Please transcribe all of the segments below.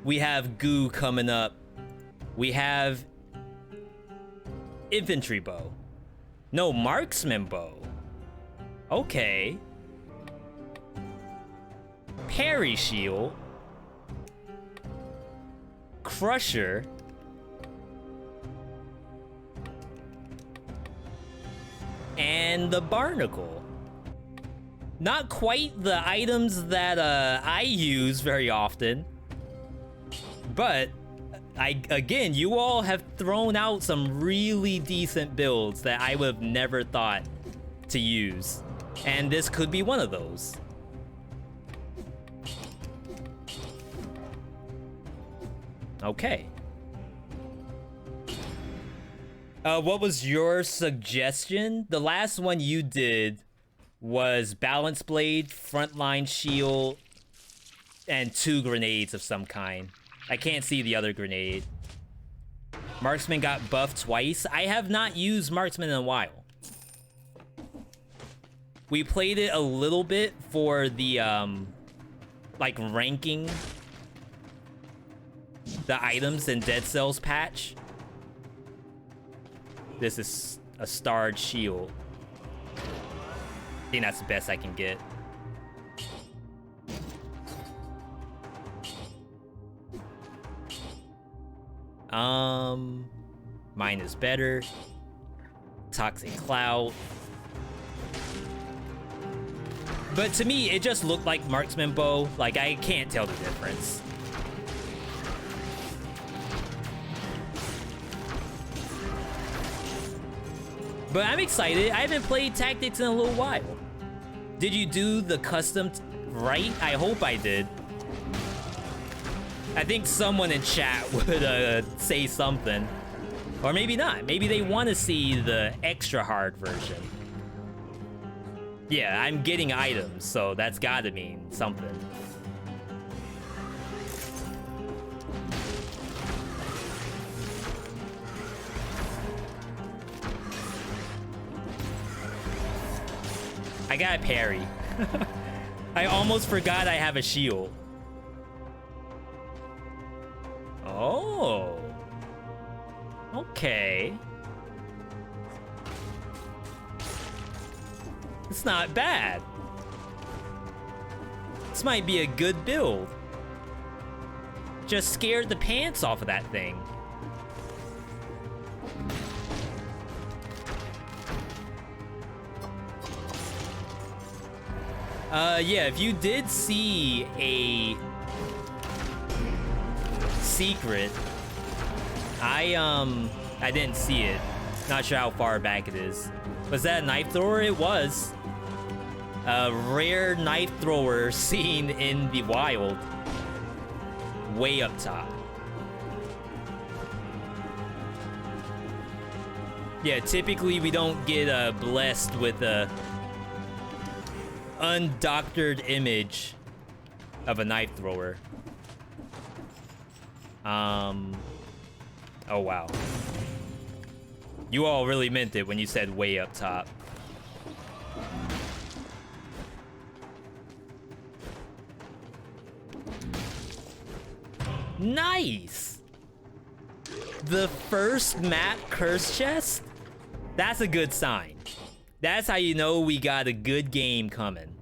We have goo coming up. We have infantry bow. No, marksman bow. Okay. Parry shield. Crusher. And the barnacle. Not quite the items that I use very often. But again, you all have thrown out some really decent builds that I would have never thought to use. And this could be one of those. Okay. What was your suggestion? The last one you did was balance blade, frontline shield, and 2 grenades of some kind. I can't see the other grenade. Marksman got buffed twice. I have not used Marksman in a while. We played it a little bit for the, like, ranking the items in Dead Cells patch. This is a starred shield. I think that's the best I can get. Mine is better. Toxic Cloud. But to me, it just looked like Marksman Bow. Like, I can't tell the difference. But I'm excited. I haven't played Tactics in a little while. Did you do the custom right? I hope I did. I think someone in chat would say something. Or maybe not. Maybe they want to see the extra hard version. Yeah, I'm getting items, so that's gotta mean something. I got a parry. I almost forgot I have a shield. Oh. Okay. It's not bad. This might be a good build. Just scared the pants off of that thing. Yeah, if you did see a secret, I didn't see it. Not sure how far back it is. Was that a knife thrower? It was. A rare knife thrower seen in the wild. Way up top. Yeah, typically we don't get blessed with a undoctored image of a knife thrower. Oh wow. You all really meant it when you said way up top. Nice! The first map curse chest? That's a good sign. That's how you know we got a good game coming.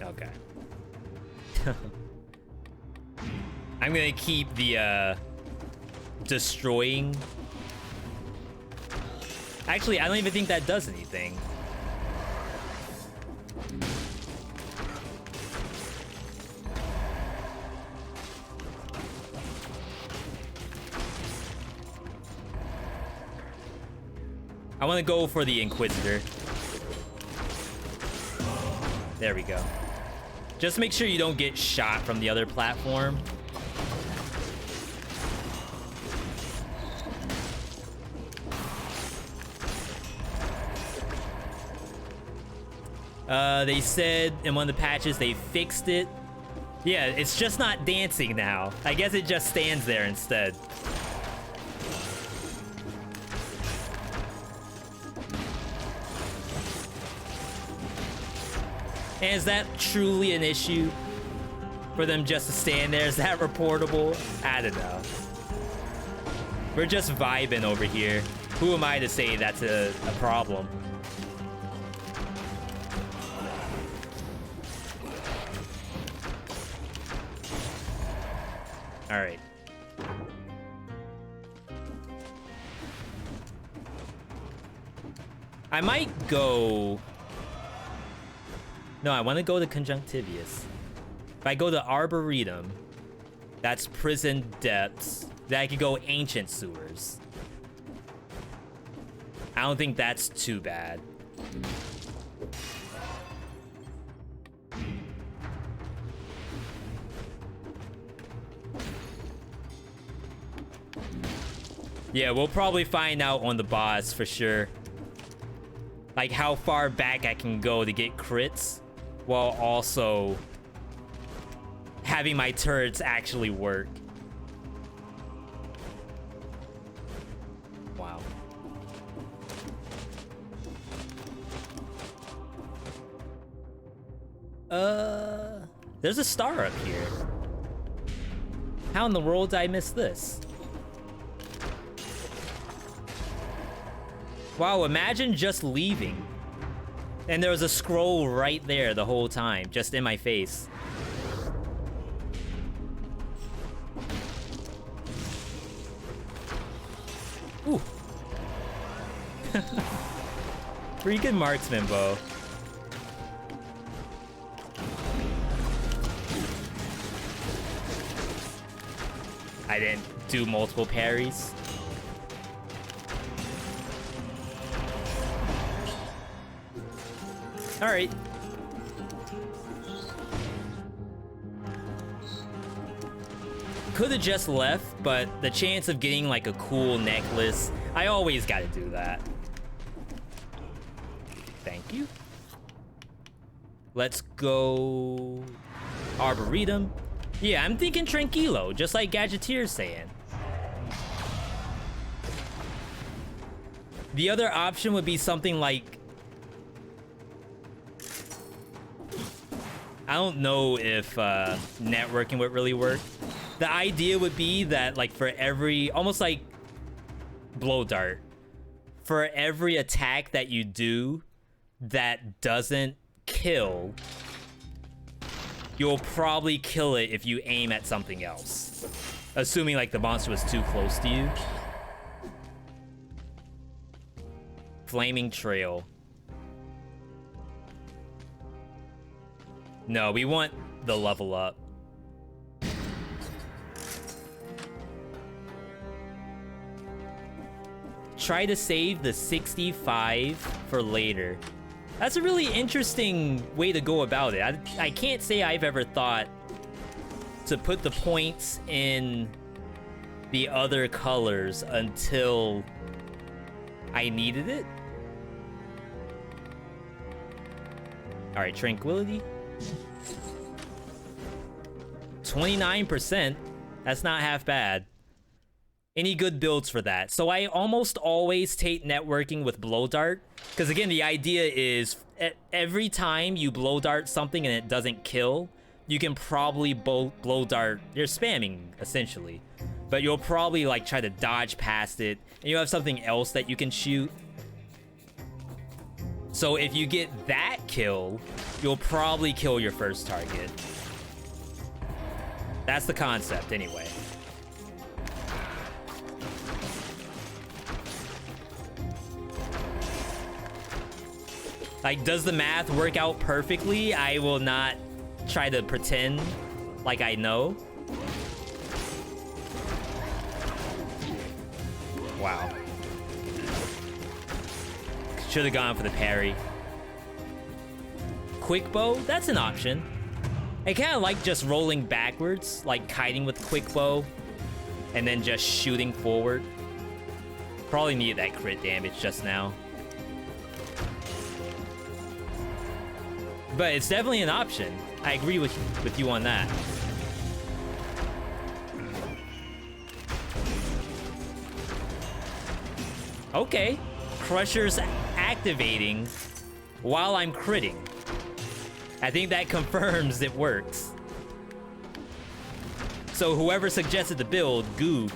Okay. I'm gonna keep the destroying. Actually, I don't even think that does anything. I want to go for the Inquisitor. There we go. Just make sure you don't get shot from the other platform. They said in one of the patches they fixed it. Yeah, it's just not dancing now. I guess it just stands there instead. And is that truly an issue? For them just to stand there? Is that reportable? I don't know. We're just vibing over here. Who am I to say that's a problem? All right. I might go... No, I want to go to Conjunctivius. If I go to Arboretum, that's Prison Depths. Then I could go Ancient Sewers. I don't think that's too bad. Yeah, we'll probably find out on the boss for sure. Like how far back I can go to get crits while also having my turrets actually work. Wow. There's a star up here. How in the world did I miss this? Wow, imagine just leaving. And there was a scroll right there the whole time, just in my face. Ooh. Pretty good marksman bow. I didn't do multiple parries. All right. Could have just left, but the chance of getting like a cool necklace, I always got to do that. Thank you. Let's go Arboretum. Yeah, I'm thinking Tranquilo, just like Gadgeteer's saying. The other option would be something like... I don't know if networking would really work. The idea would be that, like, for every... Almost like Blow Dart. For every attack that you do that doesn't kill... You'll probably kill it if you aim at something else. Assuming, like, the monster was too close to you. Flaming Trail. No, we want the level up. Try to save the 65 for later. That's a really interesting way to go about it. I can't say I've ever thought to put the points in the other colors until I needed it. All right, Tranquility. 29%. That's not half bad. Any good builds for that? So I almost always take networking with Blow Dart. Because again, the idea is every time you Blow Dart something and it doesn't kill, you can probably Blow Dart. You're spamming, essentially. But you'll probably like try to dodge past it. And you have something else that you can shoot. So if you get that kill, you'll probably kill your first target. That's the concept, anyway. Like, does the math work out perfectly? I will not try to pretend like I know. Wow. Should have gone for the parry. Quick bow? That's an option. I kind of like just rolling backwards, like kiting with quick bow, and then just shooting forward. Probably needed that crit damage just now. But it's definitely an option. I agree with you on that. Okay. Crusher's activating while I'm critting. I think that confirms it works. So whoever suggested the build, Goob,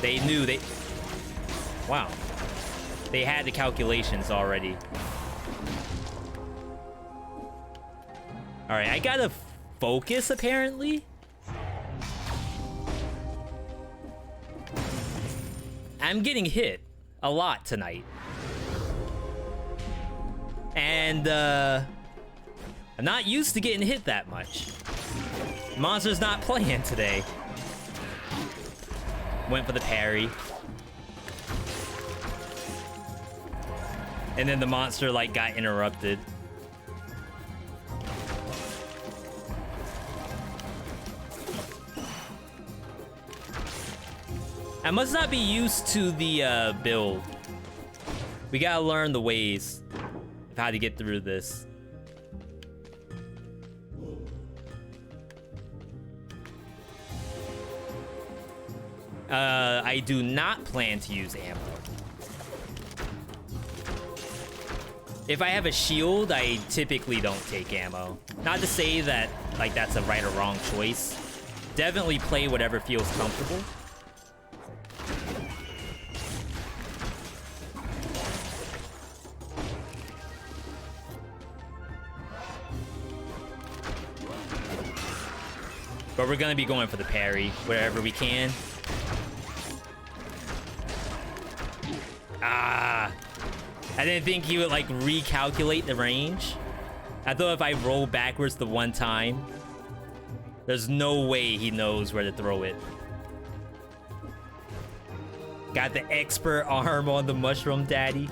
they knew they... Wow. They had the calculations already. Alright, I gotta focus, apparently. I'm getting hit a lot tonight. And, I'm not used to getting hit that much. Monster's not playing today. Went for the parry. And then the monster, like, got interrupted. I must not be used to the, build. We gotta learn the ways of how to get through this. I do not plan to use ammo. If I have a shield, I typically don't take ammo. Not to say that, like, that's a right or wrong choice. Definitely play whatever feels comfortable. But we're gonna be going for the parry wherever we can. Ah! I didn't think he would, like, recalculate the range. I thought if I roll backwards the one time, there's no way he knows where to throw it. Got the expert arm on the mushroom daddy.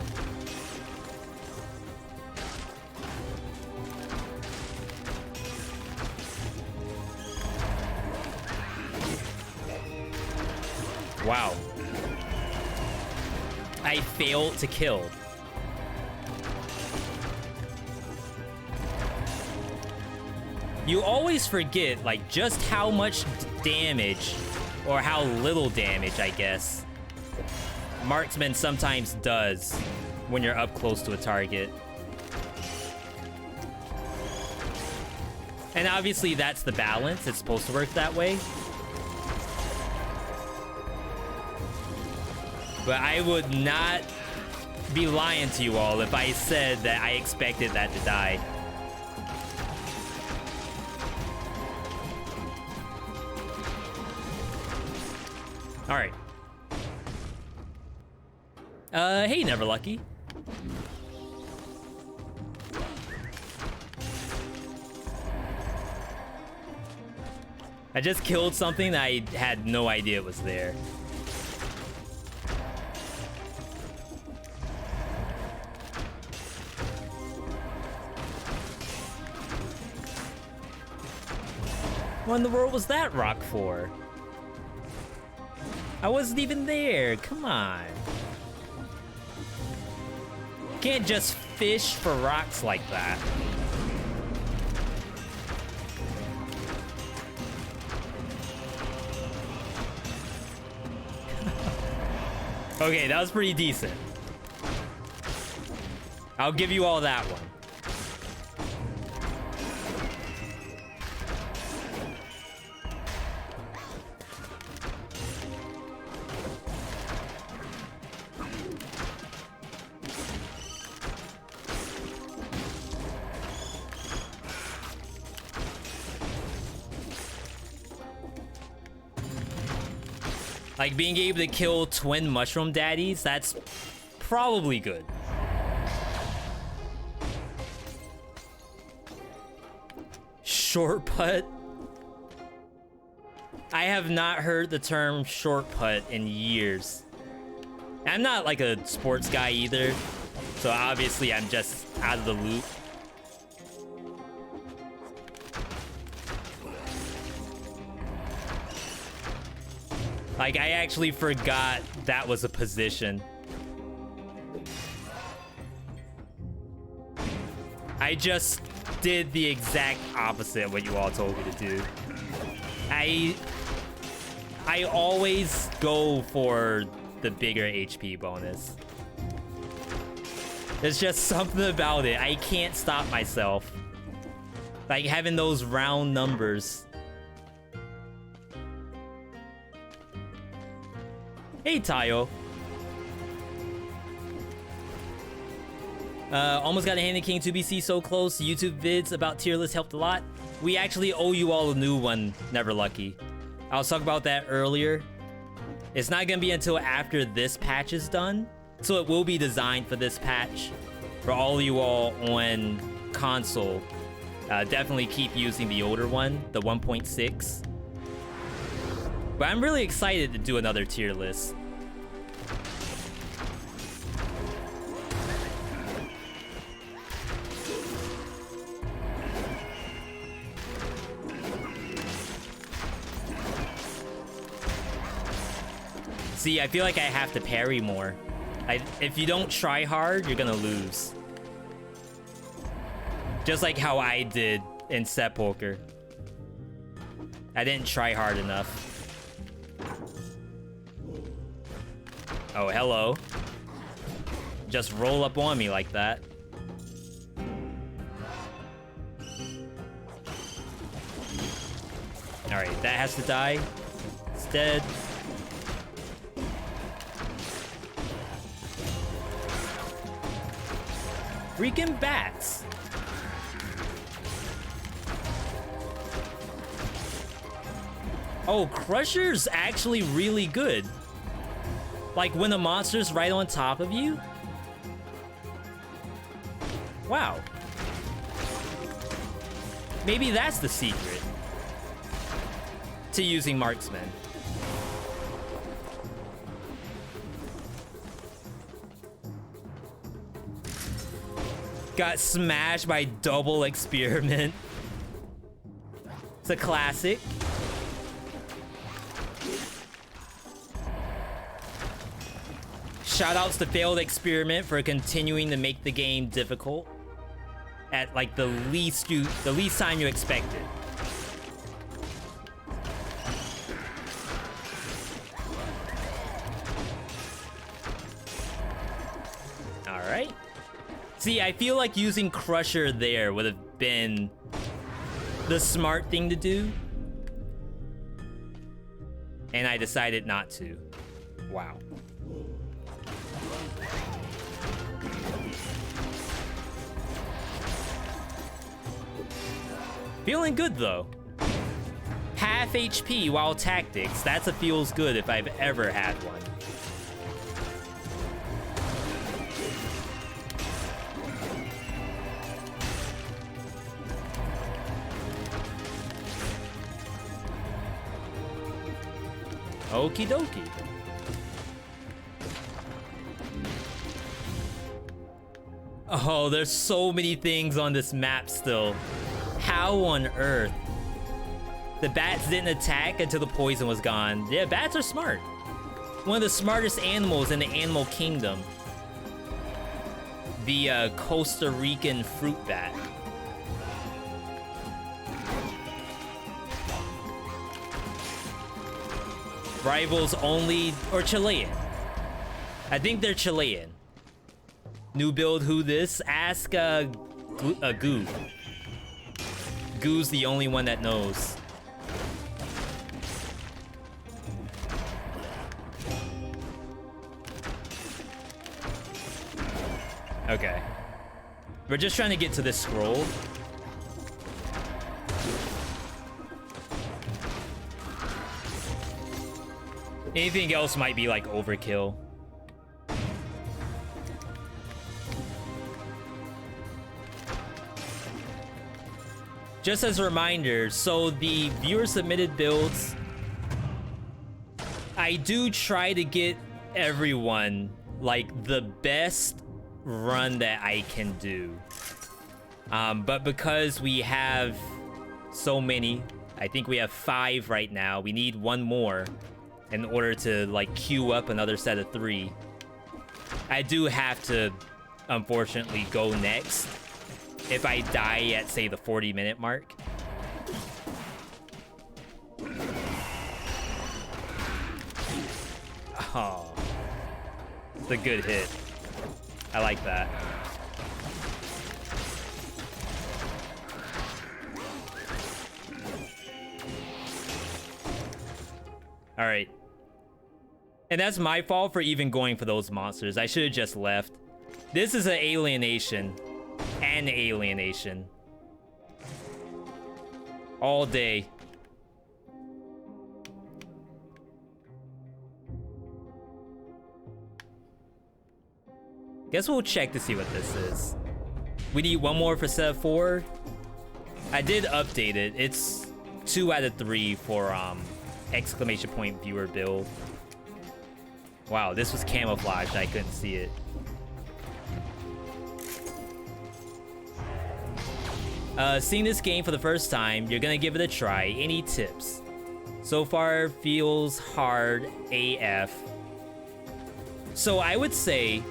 Wow. I failed to kill. You always forget, like, just how much damage, or how little damage, I guess, Marksman sometimes does when you're up close to a target. And obviously that's the balance. It's supposed to work that way. But I would not be lying to you all if I said that I expected that to die. All right. Hey, Never Lucky. I just killed something that I had no idea was there. What in the world was that rock for? I wasn't even there. Come on. Can't just fish for rocks like that. Okay, that was pretty decent. I'll give you all that one. Like, being able to kill twin mushroom daddies, that's probably good. Short putt? I have not heard the term short putt in years. I'm not like a sports guy either, so obviously I'm just out of the loop. Like, I actually forgot that was a position. I just did the exact opposite of what you all told me to do. I always go for the bigger HP bonus. There's just something about it. I can't stop myself. Like having those round numbers. Hey, Tayo. Almost got a Hand in King 2BC so close. YouTube vids about tier list helped a lot. We actually owe you all a new one, Never Lucky. I was talking about that earlier. It's not gonna be until after this patch is done. So it will be designed for this patch. For all of you all on console, definitely keep using the older one, the 1.6. But I'm really excited to do another tier list. See, I feel like I have to parry more. If you don't try hard, you're gonna lose. Just like how I did in Sepulcher. I didn't try hard enough. Oh, hello. Just roll up on me like that. Alright, that has to die. It's dead. Freaking bats. Oh, Crusher's actually really good. Like when the monster's right on top of you. Wow. Maybe that's the secret to using Marksman. Got smashed by double experiment. It's a classic. Shoutouts to failed experiment for continuing to make the game difficult at like the least time you expected. All right. See, I feel like using Crusher there would have been the smart thing to do. And I decided not to. Wow. Feeling good though. Half HP while tactics. That's a feels good if I've ever had one. Okie dokie. Oh, there's so many things on this map still. How on earth? The bats didn't attack until the poison was gone. Yeah, bats are smart. One of the smartest animals in the animal kingdom. The Costa Rican fruit bat. Rivals only, or Chilean. I think they're Chilean. New build, who this? Ask Goo. Goo's the only one that knows. Okay. We're just trying to get to this scroll. Anything else might be like overkill. Just as a reminder, so the viewer submitted builds, I do try to get everyone like the best run that I can do. But because we have so many, I think we have 5 right now. We need one more in order to like queue up another set of 3. I do have to, unfortunately, go next if I die at, say, the 40-minute mark. Oh, it's a good hit. I like that. All right. And that's my fault for even going for those monsters. I should have just left. This is an alienation. An alienation. All day. Guess we'll check to see what this is. We need one more for set 4. I did update it. It's 2 out of 3 for exclamation point viewer build. Wow, this was camouflaged. I couldn't see it. Seeing this game for the first time, you're gonna give it a try. Any tips? So far, feels hard AF. So I would say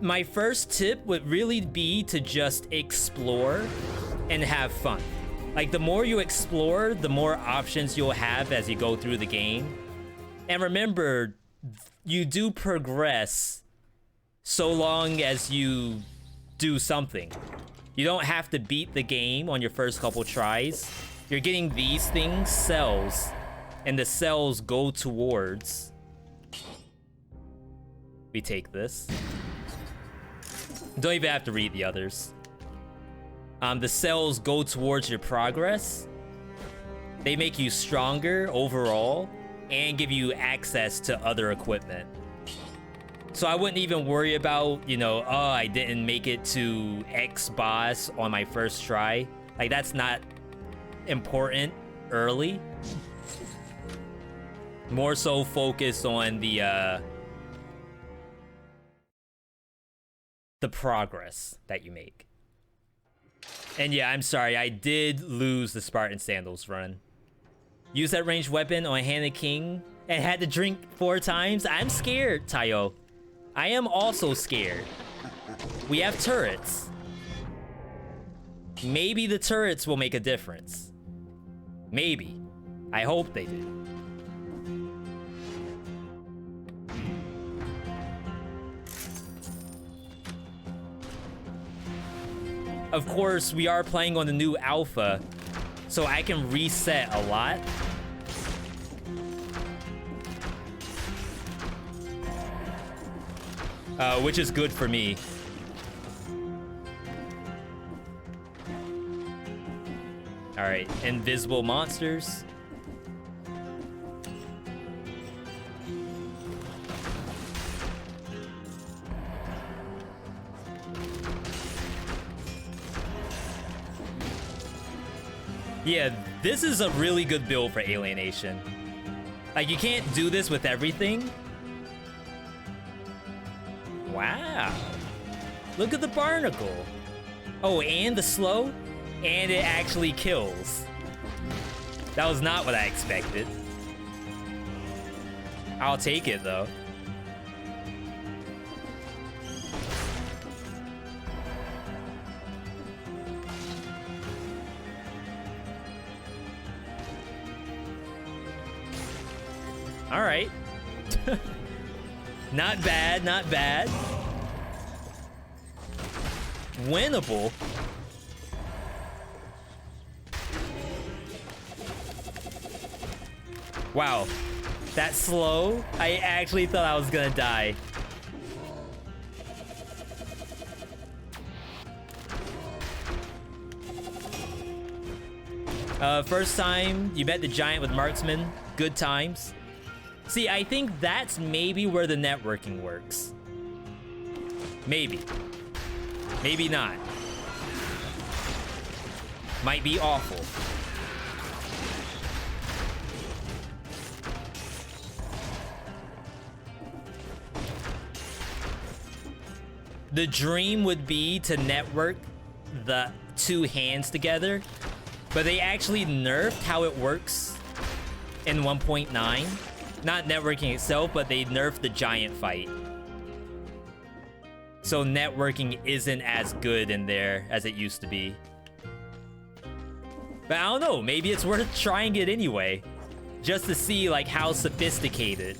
my first tip would really be to just explore and have fun. Like, the more you explore, the more options you'll have as you go through the game. And remember, you do progress so long as you do something. You don't have to beat the game on your first couple tries. You're getting these things, cells, and the cells go towards... We take this. Don't even have to read the others. The cells go towards your progress. They make you stronger overall and give you access to other equipment. So I wouldn't even worry about, you know, oh, I didn't make it to X boss on my first try. Like, that's not important early. More so focus on the progress that you make. And yeah, I'm sorry, I did lose the Spartan Sandals run. Use that ranged weapon on Hannah King and had to drink 4 times? I'm scared, Tayo. I am also scared. We have turrets. Maybe the turrets will make a difference. Maybe. I hope they do. Of course, we are playing on the new alpha, so I can reset a lot. Which is good for me. All right, invisible monsters. Yeah, this is a really good build for alienation. Like, you can't do this with everything. Wow. Look at the barnacle. Oh, and the slow, and it actually kills. That was not what I expected. I'll take it, though. All right. Not bad, not bad. Winnable. Wow. That slow, I actually thought I was gonna die. First time you met the giant with Marksman, good times. See, I think that's maybe where the networking works. Maybe. Maybe not. Might be awful. The dream would be to network the 2 hands together, but they actually nerfed how it works in 1.9. Not networking itself, but they nerfed the giant fight. So networking isn't as good in there as it used to be. But I don't know, maybe it's worth trying it anyway. Just to see, like, how sophisticated.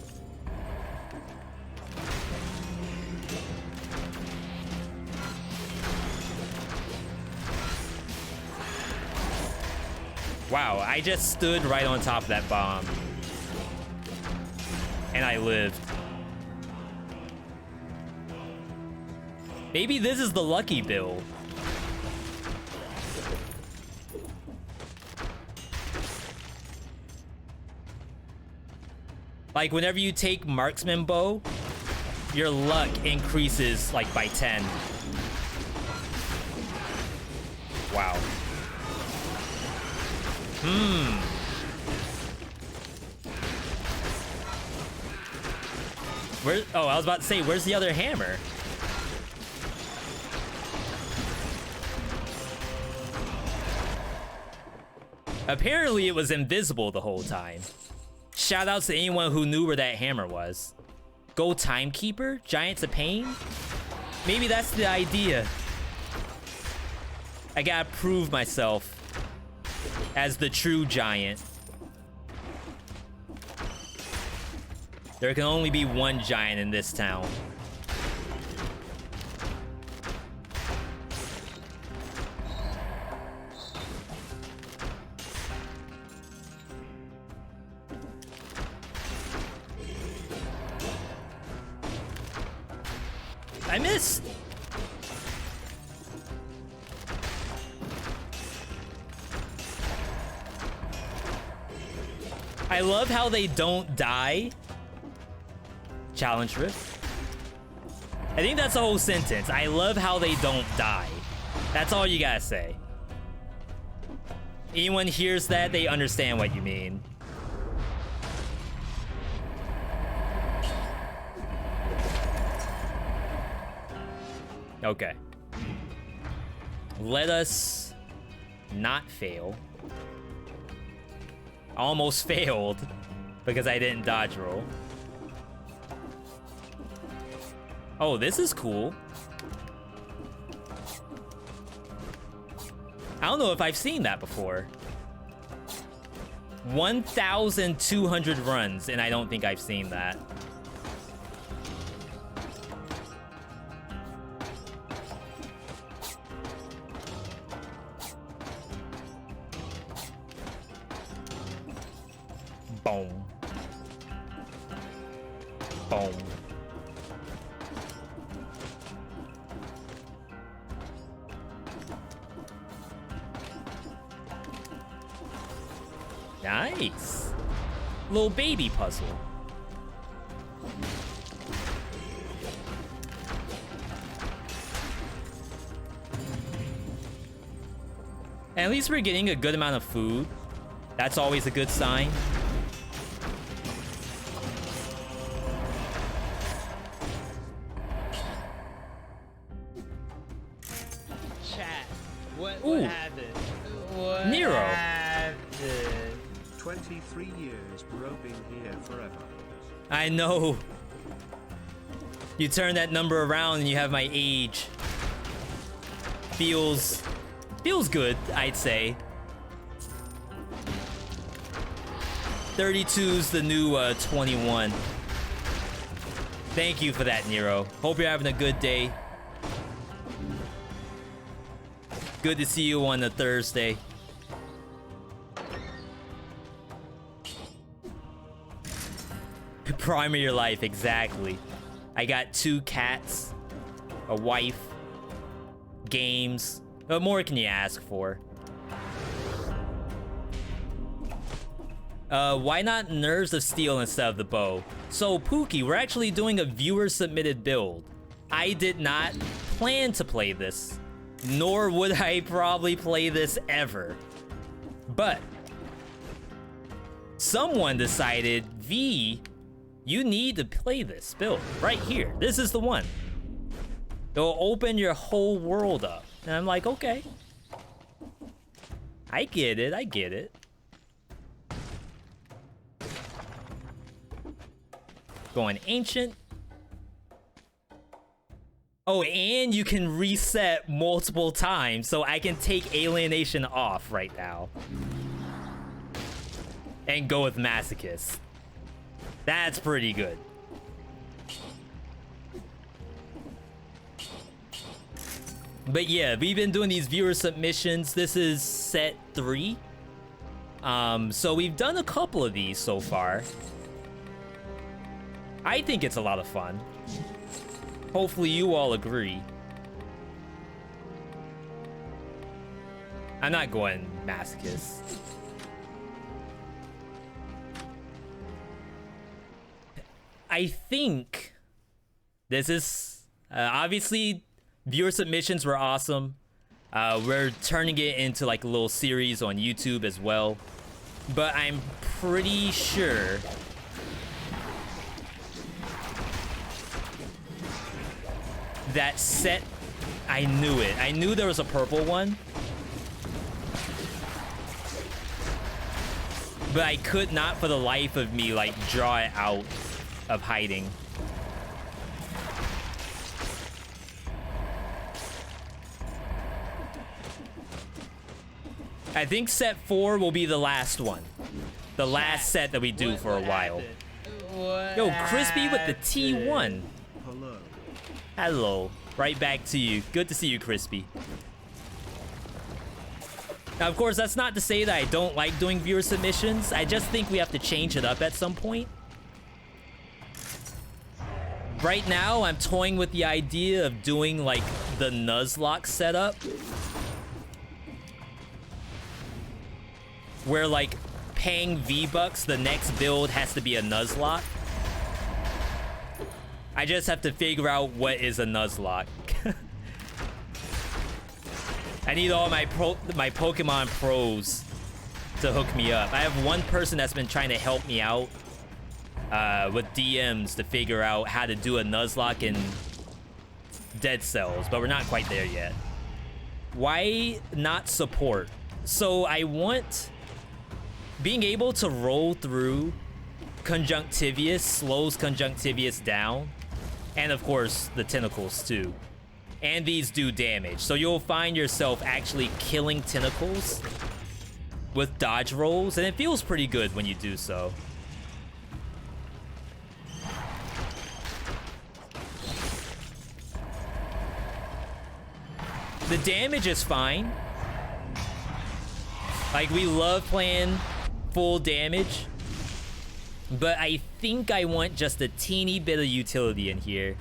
Wow, I just stood right on top of that bomb. And I lived. Maybe this is the lucky build. Like, whenever you take Marksman Bow, your luck increases, like, by 10. Wow. Where? Oh, I was about to say, where's the other hammer? Apparently, it was invisible the whole time. Shoutouts to anyone who knew where that hammer was. Go Timekeeper? Giants of Pain? Maybe that's the idea. I gotta prove myself as the true giant. There can only be one giant in this town. I missed. I love how they don't die. Challenge rift. I think that's the whole sentence. I love how they don't die. That's all you gotta say. Anyone hears that, they understand what you mean. Okay. Let us not fail. Almost failed because I didn't dodge roll. Oh, this is cool. I don't know if I've seen that before. 1,200 runs, and I don't think I've seen that. Boom. Boom. Nice. Little baby puzzle. And at least we're getting a good amount of food. That's always a good sign. Chat. What happened? What Nero. happened? 23 years, bro, been here forever. I know. You turn that number around and you have my age. Feels good, I'd say. 32's the new 21. Thank you for that, Nero. Hope you're having a good day. Good to see you on a Thursday. Prime of your life, exactly. I got 2 cats, a wife, games. What more can you ask for? Why not Nerves of Steel instead of the bow? So, Pookie, we're actually doing a viewer-submitted build. I did not plan to play this, nor would I probably play this ever. But someone decided, V, you need to play this build right here. This is the one. It'll open your whole world up. And I'm like, okay. I get it, I get it. Going ancient. Oh, and you can reset multiple times, so I can take alienation off right now. And go with masochist. That's pretty good. But yeah, we've been doing these viewer submissions. This is set 3. So we've done a couple of these so far. I think it's a lot of fun. Hopefully you all agree. I'm not going masochist. I think this is obviously viewer submissions were awesome. We're turning it into like a little series on YouTube as well, but I'm pretty sure that set, I knew it. I knew there was a purple one, but I could not for the life of me like draw it out of hiding. I think set 4 will be the last one. The last set that we do for a while. Yo, Crispy with the T1. Hello. Hello. Right back to you. Good to see you, Crispy. Now, of course, that's not to say that I don't like doing viewer submissions. I just think we have to change it up at some point. Right now, I'm toying with the idea of doing, like, the Nuzlocke setup. Where, like, paying V-Bucks, the next build has to be a Nuzlocke. I just have to figure out what is a Nuzlocke. I need all my Pokemon pros to hook me up. I have one person that's been trying to help me out with DMs to figure out how to do a Nuzlocke in Dead Cells, but we're not quite there yet. Why not support? So I want... being able to roll through Conjunctivius slows Conjunctivius down. And of course, the tentacles too. And these do damage. So you'll find yourself actually killing tentacles with dodge rolls. And it feels pretty good when you do so. The damage is fine. Like, we love playing full damage, but I think I want just a teeny bit of utility in here.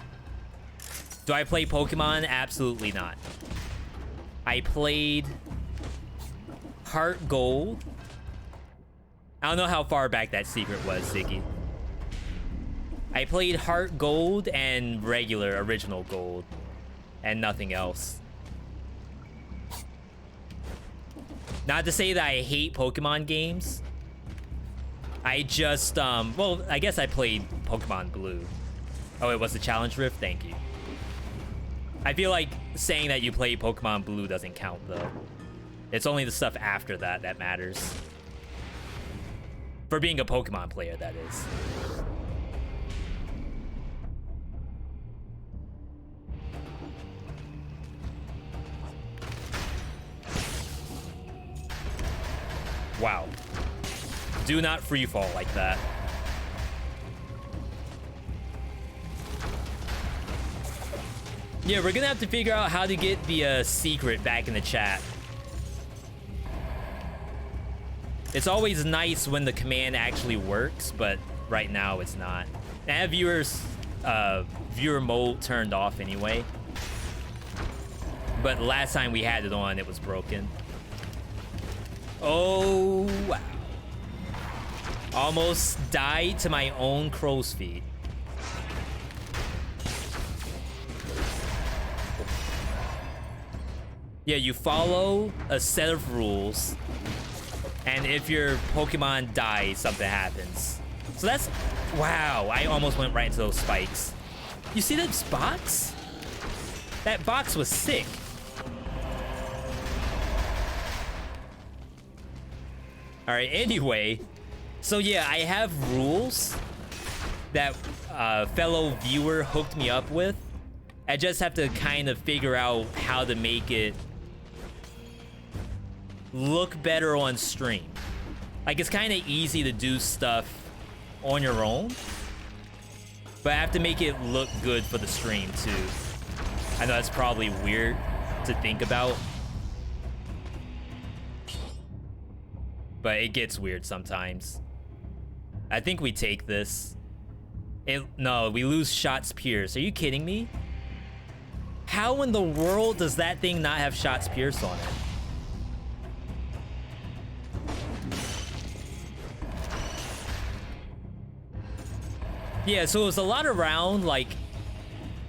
Do I play Pokemon? Absolutely not. I played Heart Gold. I don't know how far back that secret was, Ziggy. I played Heart Gold and regular original Gold, and nothing else. Not to say that I hate Pokemon games. I just, well, I guess I played Pokemon Blue. Oh, it was the Challenge Rift? Thank you. I feel like saying that you play Pokemon Blue doesn't count, though. It's only the stuff after that that matters. For being a Pokemon player, that is. Wow. Do not free fall like that. Yeah, we're gonna have to figure out how to get the secret back in the chat. It's always nice when the command actually works, but right now it's not. I have viewer mode turned off anyway. But last time we had it on, it was broken. Oh, wow. Almost died to my own crow's feet. Yeah, you follow a set of rules, and if your Pokemon dies, something happens. So that's... wow, I almost went right into those spikes. You see that box? That box was sick. Alright, anyway. So yeah, I have rules that fellow viewer hooked me up with. I just have to kind of figure out how to make it look better on stream. Like, it's kind of easy to do stuff on your own, but I have to make it look good for the stream too. I know that's probably weird to think about, but it gets weird sometimes. I think we take this. No, we lose shots pierce. Are you kidding me? How in the world does that thing not have shots pierce on it? Yeah, so it was a lot around, like,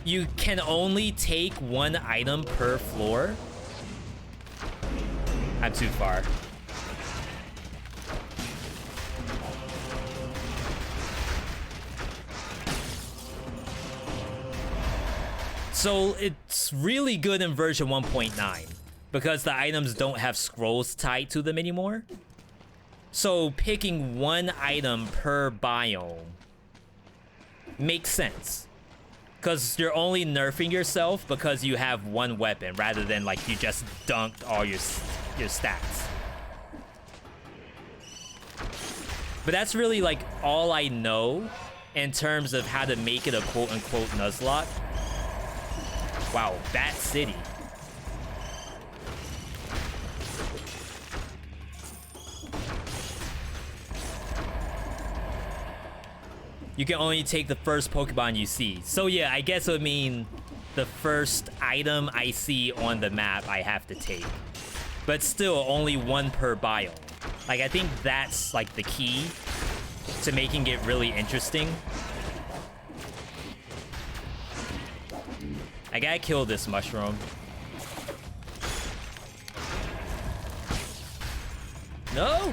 you can only take one item per floor. I'm too far. So it's really good in version 1.9 because the items don't have scrolls tied to them anymore. So picking one item per biome makes sense because you're only nerfing yourself because you have one weapon rather than like you just dunked all your stats. But that's really like all I know in terms of how to make it a quote-unquote Nuzlocke. Wow, Bat City. You can only take the first Pokemon you see. So yeah, I guess it would mean the first item I see on the map I have to take. But still, only one per biome. Like, I think that's like the key to making it really interesting. I gotta kill this mushroom. No!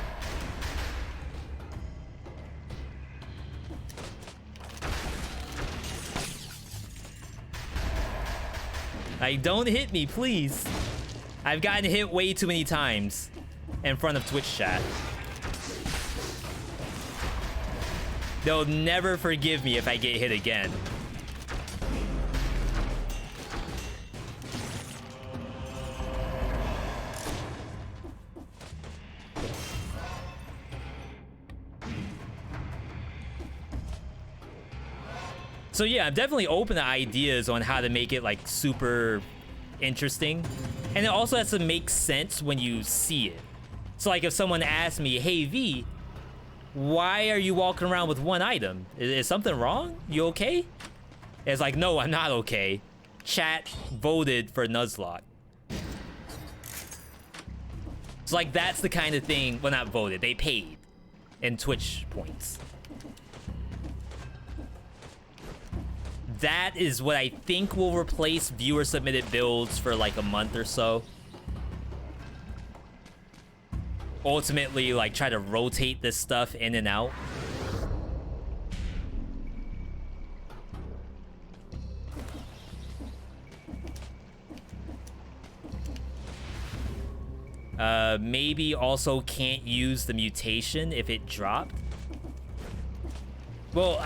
Like, don't hit me, please. I've gotten hit way too many times in front of Twitch chat. They'll never forgive me if I get hit again. So yeah, I'm definitely open to ideas on how to make it like super interesting. And it also has to make sense when you see it. So like if someone asks me, hey V, why are you walking around with one item? Is something wrong? You okay? It's like, no, I'm not okay. Chat voted for Nuzlocke. It's like that's the kind of thing, well not voted, they paid in Twitch points. That is what I think will replace viewer submitted builds for like a month or so. Ultimately, like try to rotate this stuff in and out. Maybe also can't use the mutation if it dropped. Well,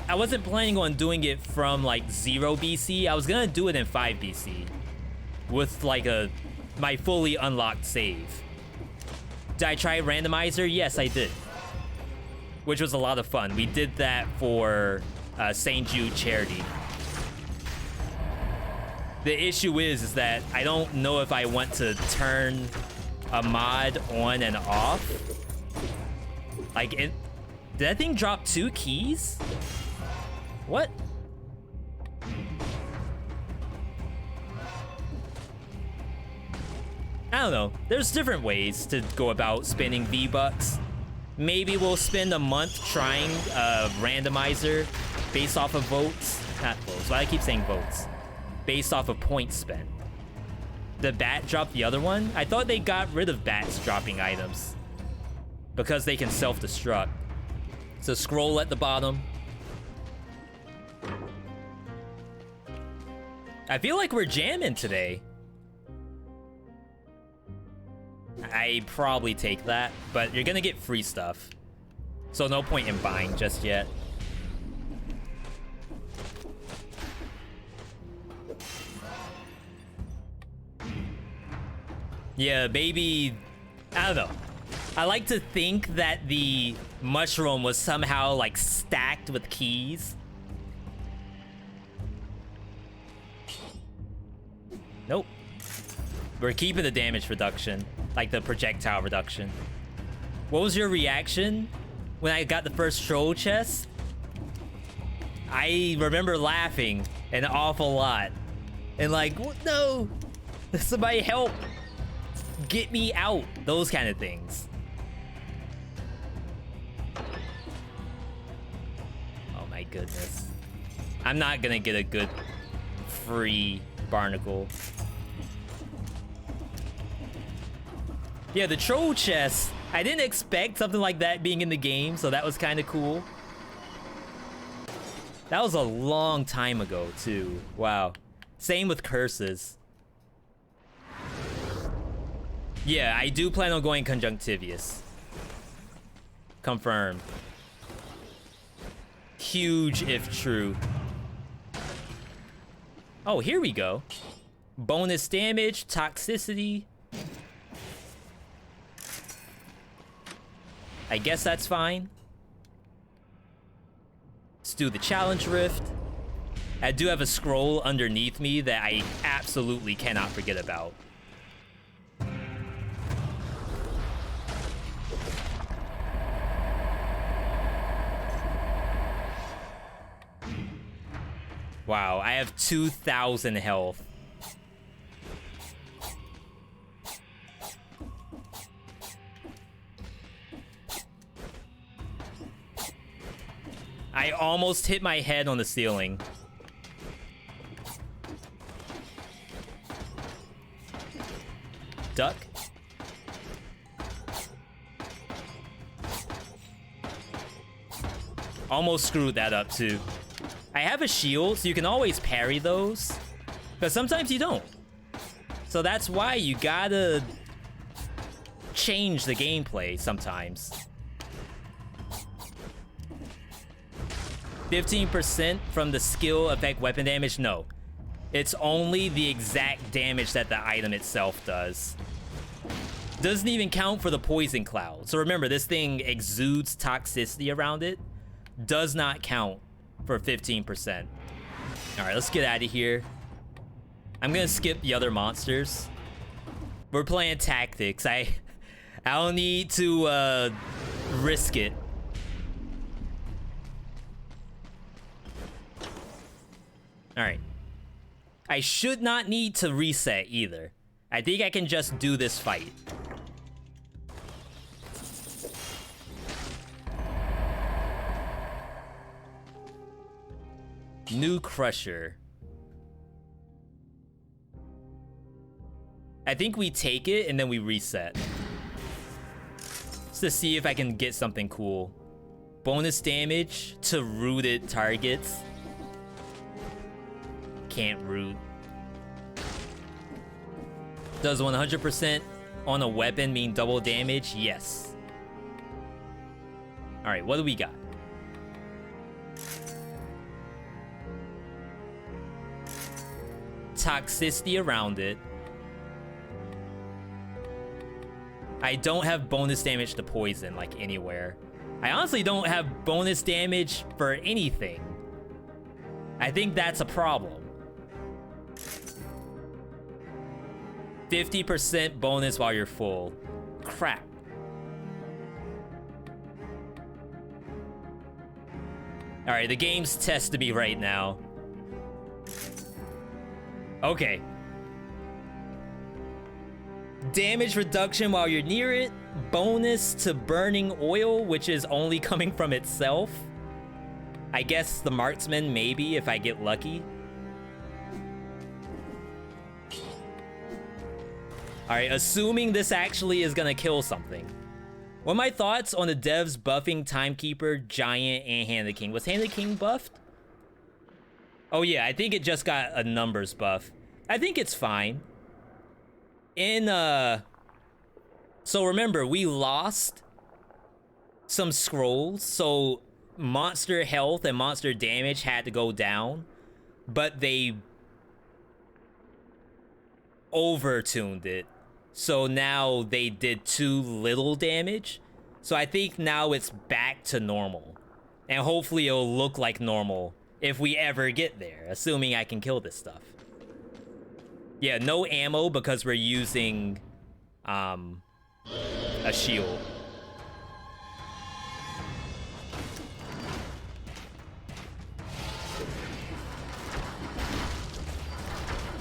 I wasn't planning on doing it from like 0 BC. I was gonna do it in 5 BC with like my fully unlocked save. Did I try randomizer? Yes, I did. Which was a lot of fun. We did that for St. Jude charity. The issue is that I don't know if I want to turn a mod on and off. Like, did that thing drop 2 keys? What? I don't know. There's different ways to go about spending V-Bucks. Maybe we'll spend a month trying a randomizer based off of votes. Not votes, why I keep saying votes. Based off of points spent. The bat dropped the other one? I thought they got rid of bats dropping items because they can self-destruct. So scroll at the bottom. I feel like we're jamming today. I probably take that, but you're gonna get free stuff. So no point in buying just yet. Yeah, maybe, I don't know. I like to think that the mushroom was somehow like stacked with keys. Nope. We're keeping the damage reduction, like the projectile reduction. What was your reaction when I got the first troll chest? I remember laughing an awful lot. And like, what? No! Somebody help! Get me out! Those kind of things. Oh my goodness. I'm not gonna get a good free barnacle. Yeah, the troll chest. I didn't expect something like that being in the game, so that was kind of cool. That was a long time ago, too. Wow. Same with curses. Yeah, I do plan on going conjunctivious. Confirmed. Huge if true. Oh, here we go. Bonus damage, toxicity. I guess that's fine. Let's do the challenge rift. I do have a scroll underneath me that I absolutely cannot forget about. Wow, I have 2,000 health. I almost hit my head on the ceiling. Duck. Almost screwed that up too. I have a shield, so you can always parry those. But sometimes you don't. So that's why you gotta change the gameplay sometimes. 15% from the skill affect weapon damage? No. It's only the exact damage that the item itself does. Doesn't even count for the poison cloud. So remember, this thing exudes toxicity around it. Does not count for 15%. All right, let's get out of here. I'm gonna skip the other monsters. We're playing tactics. I don't need to risk it. All right. I should not need to reset either. I think I can just do this fight. New Crusher. I think we take it and then we reset. Just to see if I can get something cool. Bonus damage to rooted targets. Can't root. Does 100% on a weapon mean double damage? Yes. All right, what do we got? Toxicity around it. I don't have bonus damage to poison, like, anywhere. I honestly don't have bonus damage for anything. I think that's a problem. 50% bonus while you're full. Crap. All right, the game's testing me right now. Okay. Damage reduction while you're near it. Bonus to burning oil, which is only coming from itself. I guess the marksman, maybe, if I get lucky. Alright, assuming this actually is gonna kill something. What are my thoughts on the devs buffing Timekeeper, Giant, and Hand of the King? Was Hand of the King buffed? Oh yeah, I think it just got a numbers buff. I think it's fine. So remember, we lost some scrolls, so monster health and monster damage had to go down, but they over-tuned it. So now they did too little damage. So I think now it's back to normal. And hopefully it'll look like normal if we ever get there, assuming I can kill this stuff. Yeah, no ammo because we're using a shield.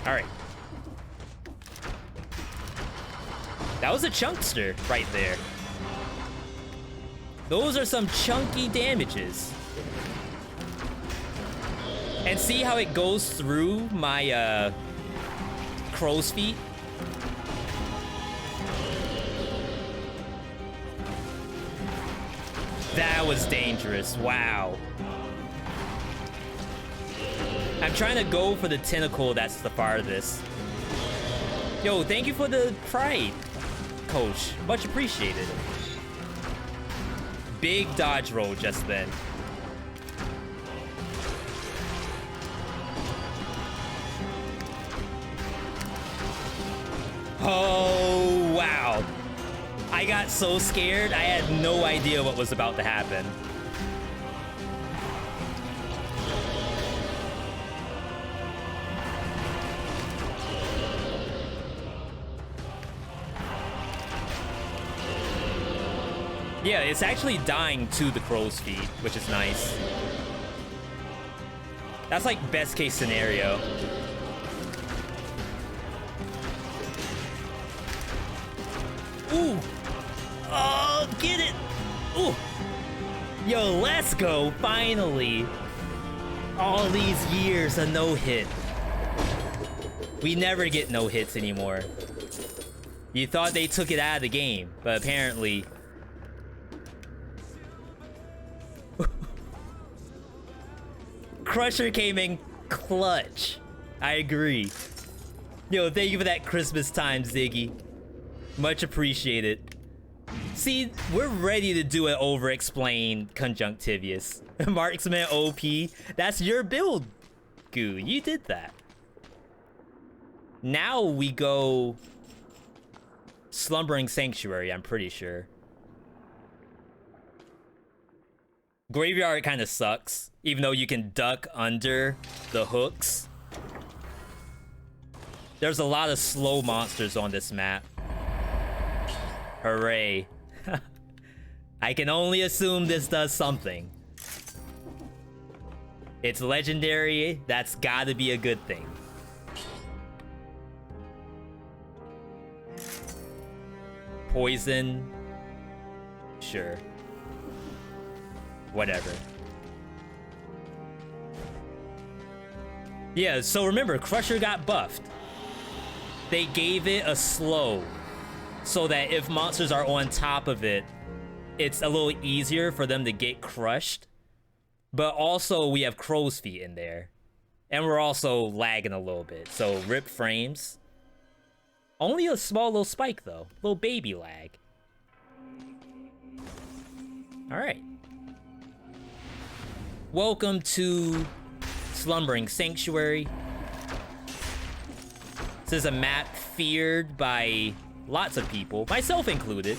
Alright. That was a chunkster right there. Those are some chunky damages. And see how it goes through my crow's feet? That was dangerous. Wow. I'm trying to go for the tentacle that's the farthest. Yo, thank you for the pride, coach. Much appreciated. Big dodge roll just then. Oh, wow. I got so scared, I had no idea what was about to happen. Yeah, it's actually dying to the crow's feet, which is nice. That's like best case scenario. Ooh! Oh, get it! Ooh! Yo, let's go! Finally! All these years of no-hit. We never get no-hits anymore. You thought they took it out of the game, but apparently... Crusher came in clutch. I agree. Yo, thank you for that Christmas time, Ziggy. Much appreciated. See, we're ready to do an over-explain conjunctivius. Marksman OP. That's your build, Goo. You did that. Now we go... Slumbering Sanctuary, I'm pretty sure. Graveyard kind of sucks, even though you can duck under the hooks. There's a lot of slow monsters on this map. Hooray. I can only assume this does something. It's legendary, that's gotta be a good thing. Poison. Sure. Whatever. Yeah, so remember, Crusher got buffed. They gave it a slow, so that if monsters are on top of it, it's a little easier for them to get crushed. But also, we have crow's feet in there. And we're also lagging a little bit, so rip frames. Only a small little spike, though. Little baby lag. Alright. Welcome to Slumbering Sanctuary. This is a map feared by lots of people, myself included.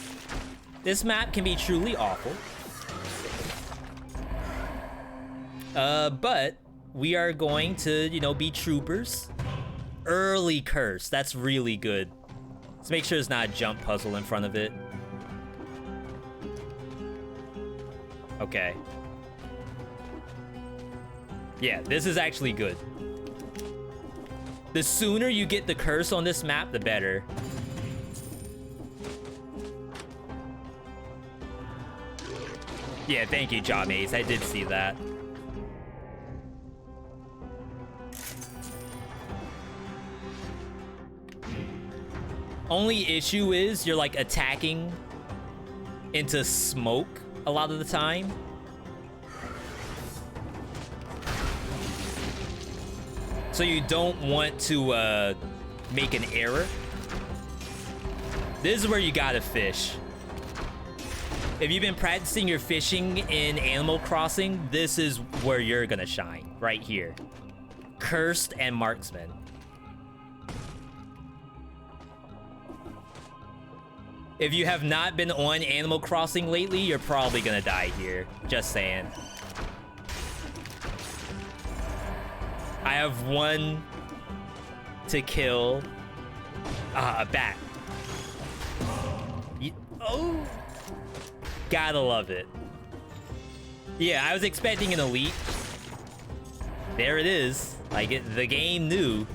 This map can be truly awful. But we are going to, you know, be troopers. Early curse, that's really good. Let's make sure there's not a jump puzzle in front of it. Okay. Yeah, this is actually good. The sooner you get the curse on this map, the better. Yeah, thank you, Jaw Maze. I did see that. Only issue is you're like attacking into smoke a lot of the time. So you don't want to make an error. This is where you gotta fish. If you've been practicing your fishing in Animal Crossing, this is where you're gonna shine, right here. Cursed and Marksman. If you have not been on Animal Crossing lately, you're probably gonna die here. Just saying. I have one to kill. A bat. Oh! Gotta love it. Yeah, I was expecting an elite. There it is. Like, the game knew.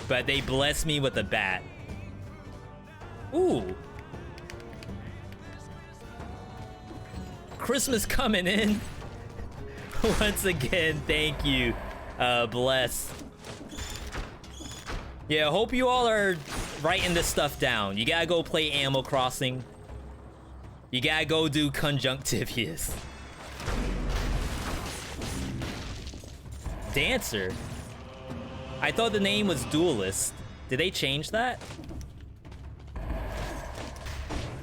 but they blessed me with a bat. Ooh. Christmas coming in. Once again, thank you. Bless. Yeah, hope you all are writing this stuff down. You gotta go play Animal Crossing. You gotta go do Conjunctivius. Dancer? I thought the name was Duelist. Did they change that?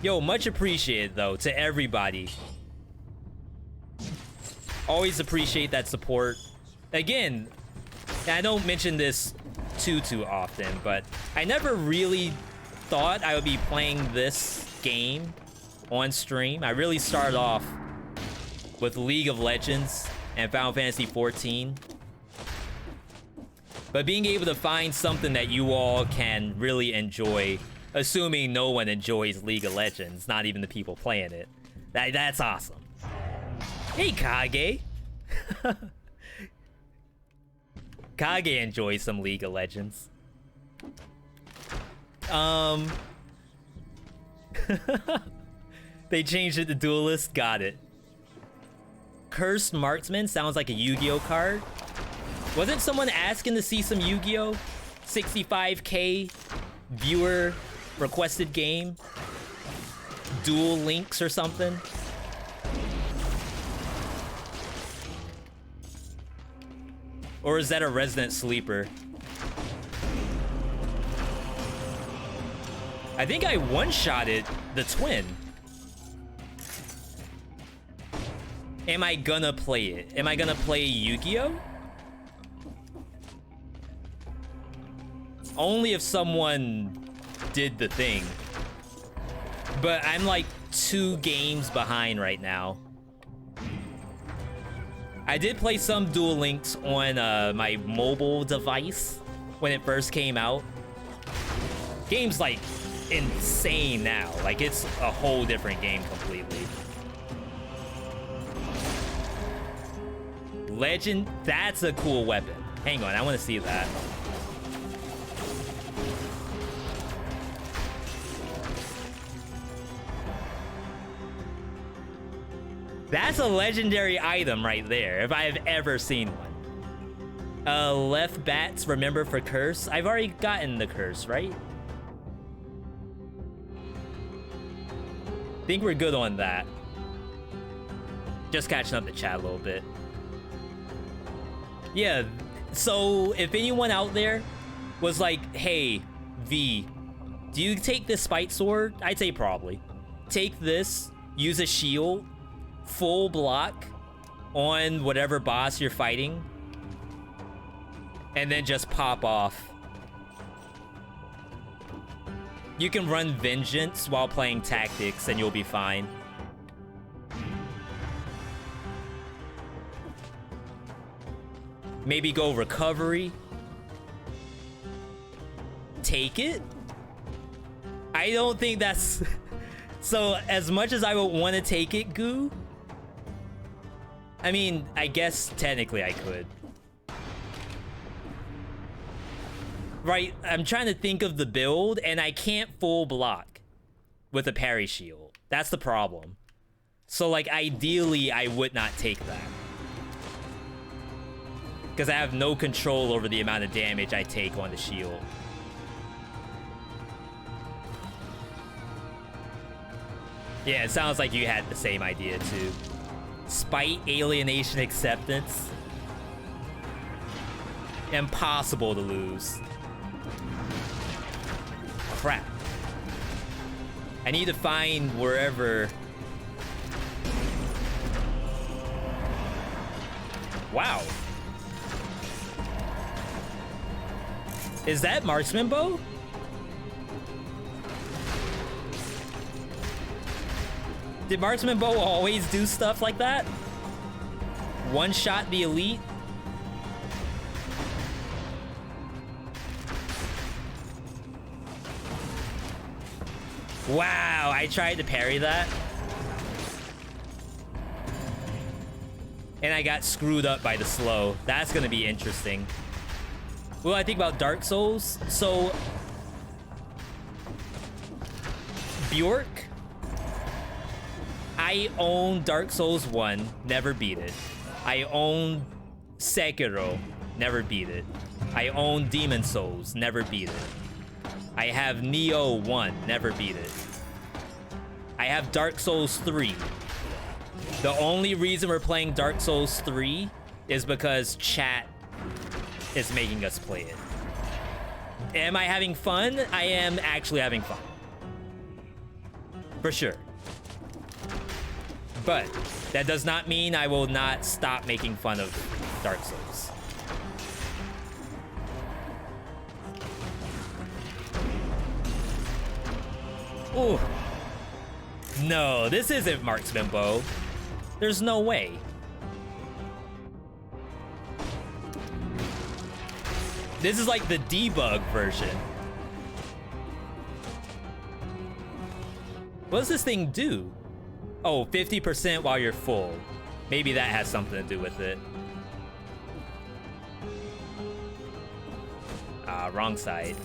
Yo, much appreciated though to everybody. Always appreciate that support. Again, I don't mention this too often, but I never really thought I would be playing this game on stream. I really started off with League of Legends and Final Fantasy XIV. But being able to find something that you all can really enjoy, assuming no one enjoys League of Legends, not even the people playing it, that's awesome. Hey, Kage. Kage enjoys some League of Legends. They changed it to Duelist. Got it. Cursed Marksman sounds like a Yu-Gi-Oh card. Wasn't someone asking to see some Yu-Gi-Oh? 65K viewer requested game? Dual Links or something? Or is that a Resident Sleeper? I think I one-shotted the twin. Am I gonna play it? Am I gonna play Yu-Gi-Oh? Only if someone did the thing. But I'm like 2 games behind right now. I did play some Duel Links on my mobile device when it first came out. Game's like insane now. Like it's a whole different game completely. Legend, that's a cool weapon. Hang on, I want to see that. That's a legendary item right there, if I have ever seen one. Left bats, remember for curse. I've already gotten the curse, right? Think we're good on that. Just catching up the chat a little bit. Yeah, so if anyone out there was like, hey, V, do you take this spite sword? I'd say probably. Take this, use a shield, full block on whatever boss you're fighting, and then just pop off. You can run Vengeance while playing Tactics and you'll be fine. Maybe go Recovery. Take it? I don't think that's... So, as much as I would want to take it, Goo, I mean, I guess technically I could. Right, I'm trying to think of the build, and I can't full block with a parry shield. That's the problem. So, like, ideally, I would not take that. Because I have no control over the amount of damage I take on the shield. Yeah, it sounds like you had the same idea, too. Spite, Alienation, Acceptance. Impossible to lose. Crap. I need to find wherever... Wow. Is that Marksman Bow? Did Marksman Bow always do stuff like that? One shot the elite? Wow, I tried to parry that. And I got screwed up by the slow. That's gonna be interesting. What do I think about Dark Souls? So, Bjork, I own Dark Souls 1, never beat it. I own Sekiro, never beat it. I own Demon Souls, never beat it. I have Neo 1, never beat it. I have Dark Souls 3. The only reason we're playing Dark Souls 3 is because chat is making us play it. Am I having fun? I am actually having fun. For sure. But that does not mean I will not stop making fun of Dark Souls. Ooh. No, this isn't Marksman Bow. There's no way. This is like the debug version. What does this thing do? Oh, 50% while you're full. Maybe that has something to do with it. Ah, wrong side.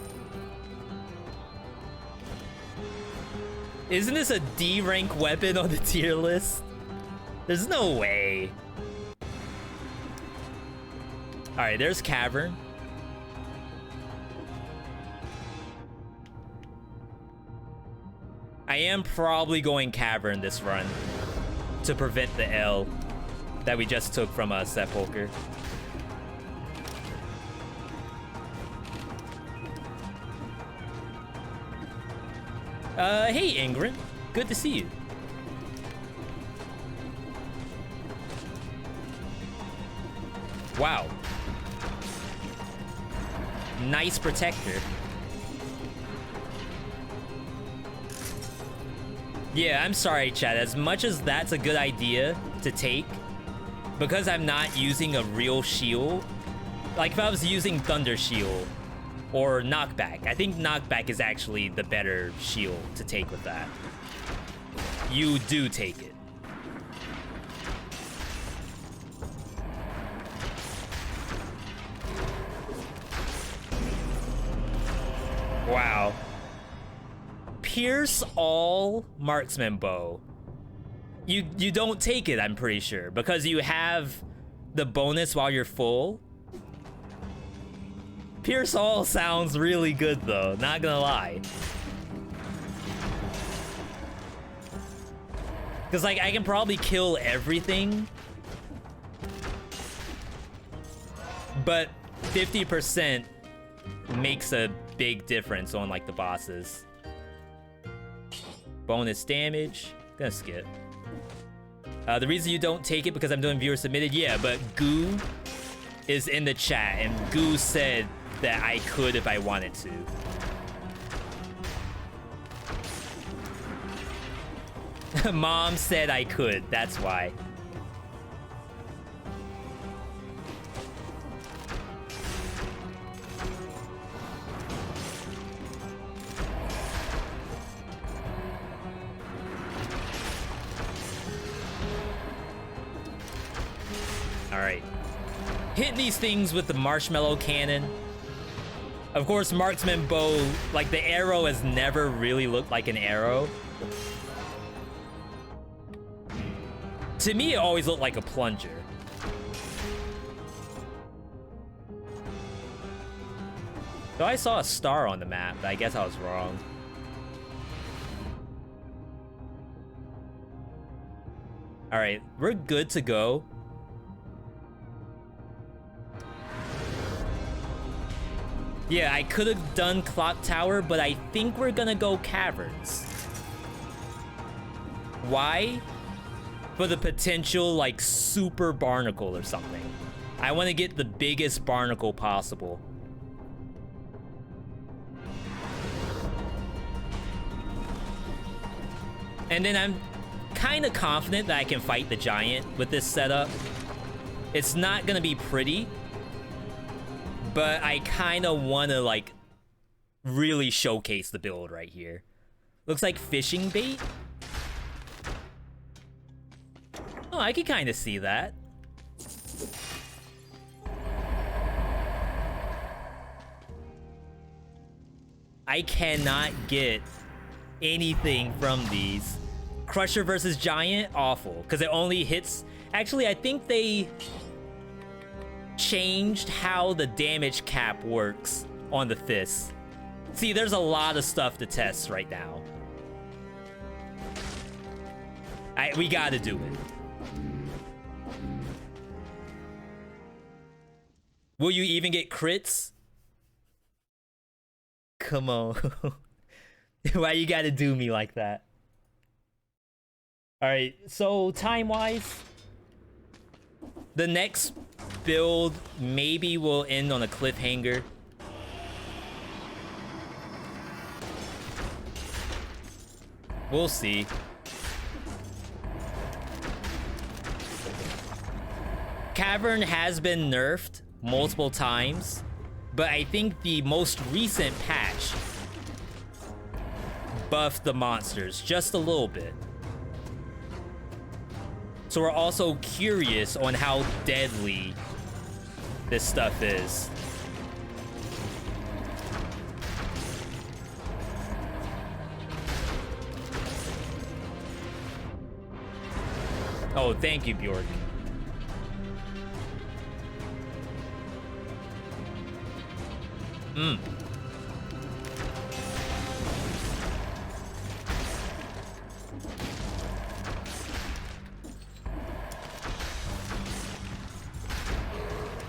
Isn't this a D rank weapon on the tier list? There's no way. Alright, there's Cavern. I am probably going Cavern this run to prevent the L that we just took from Sepulcher. Hey Ingrid, good to see you. Wow. Nice protector. Yeah, I'm sorry, chat. As much as that's a good idea to take, because I'm not using a real shield, like if I was using Thunder Shield or Knockback, I think Knockback is actually the better shield to take with that. You do take it. Wow. Pierce all Marksman Bow. You don't take it, I'm pretty sure, because you have the bonus while you're full. Pierce all sounds really good though, not gonna lie. Because like I can probably kill everything, but 50% makes a big difference on like the bosses. Bonus damage. Gonna skip. The reason you don't take it because I'm doing viewer submitted. Yeah, but Goo is in the chat and Goo said that I could if I wanted to. Mom said I could. That's why. Alright. Hit these things with the marshmallow cannon. Of course, Marksman Bow, like the arrow has never really looked like an arrow. To me, it always looked like a plunger. So I saw a star on the map, but I guess I was wrong. Alright, we're good to go. Yeah, I could have done Clock Tower, but I think we're gonna go Caverns. Why? For the potential, like, super barnacle or something. I want to get the biggest barnacle possible. And then I'm kind of confident that I can fight the giant with this setup. It's not gonna be pretty, but I kind of want to, like, really showcase the build right here. Looks like fishing bait. Oh, I can kind of see that. I cannot get anything from these. Crusher versus Giant, awful. Because it only hits... Actually, I think they changed how the damage cap works on the fists. See, there's a lot of stuff to test right now. We gotta do it. Will you even get crits? Come on. Why you gotta do me like that? Alright, so time-wise, the next build maybe will end on a cliffhanger. We'll see. Cavern has been nerfed multiple times, but I think the most recent patch buffed the monsters just a little bit. So we're also curious on how deadly this stuff is. Oh, thank you, Bjork.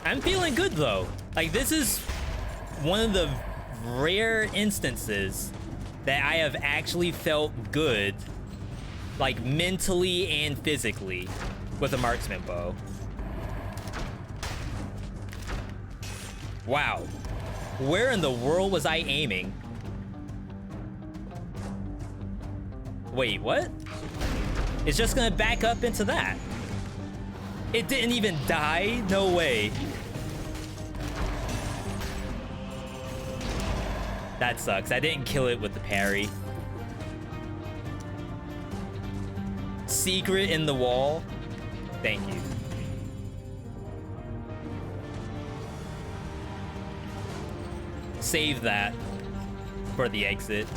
I'm feeling good though. Like, this is one of the rare instances that I have actually felt good, like mentally and physically, with a marksman bow. Wow. Where in the world was I aiming? Wait, what? It's just gonna back up into that. It didn't even die? No way. That sucks. I didn't kill it with the parry. Secret in the wall. Thank you. Save that for the exit.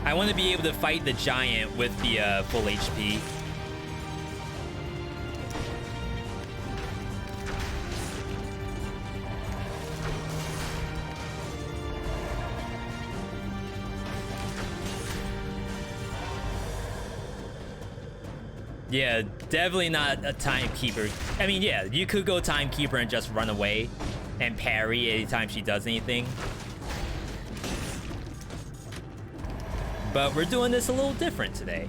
I want to be able to fight the giant with the full HP. Yeah, definitely not a timekeeper. I mean, yeah, you could go timekeeper and just run away and parry anytime she does anything. But we're doing this a little different today.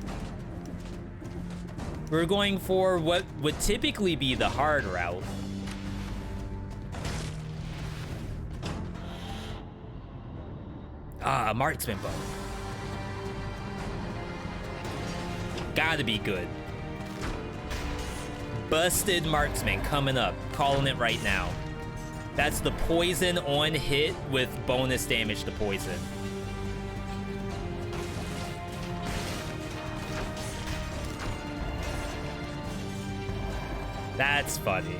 We're going for what would typically be the hard route. Ah, marksman bow. Gotta be good. Busted marksman coming up. Calling it right now. That's the poison on hit with bonus damage to poison. That's funny.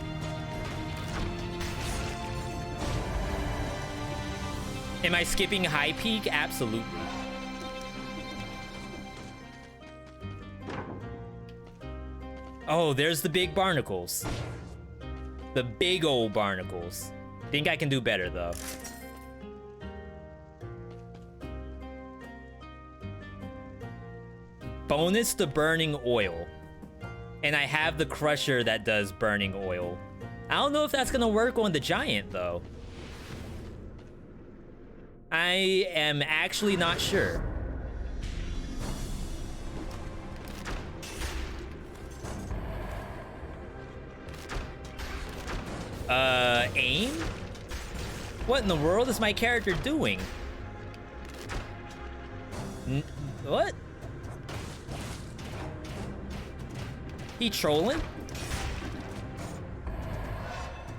Am I skipping high peak? Absolutely. Oh, there's the big barnacles. The big old barnacles. Think I can do better, though. Bonus to burning oil. And I have the crusher that does burning oil. I don't know if that's gonna work on the giant, though. I am actually not sure. Aim? What in the world is my character doing? What? He trolling?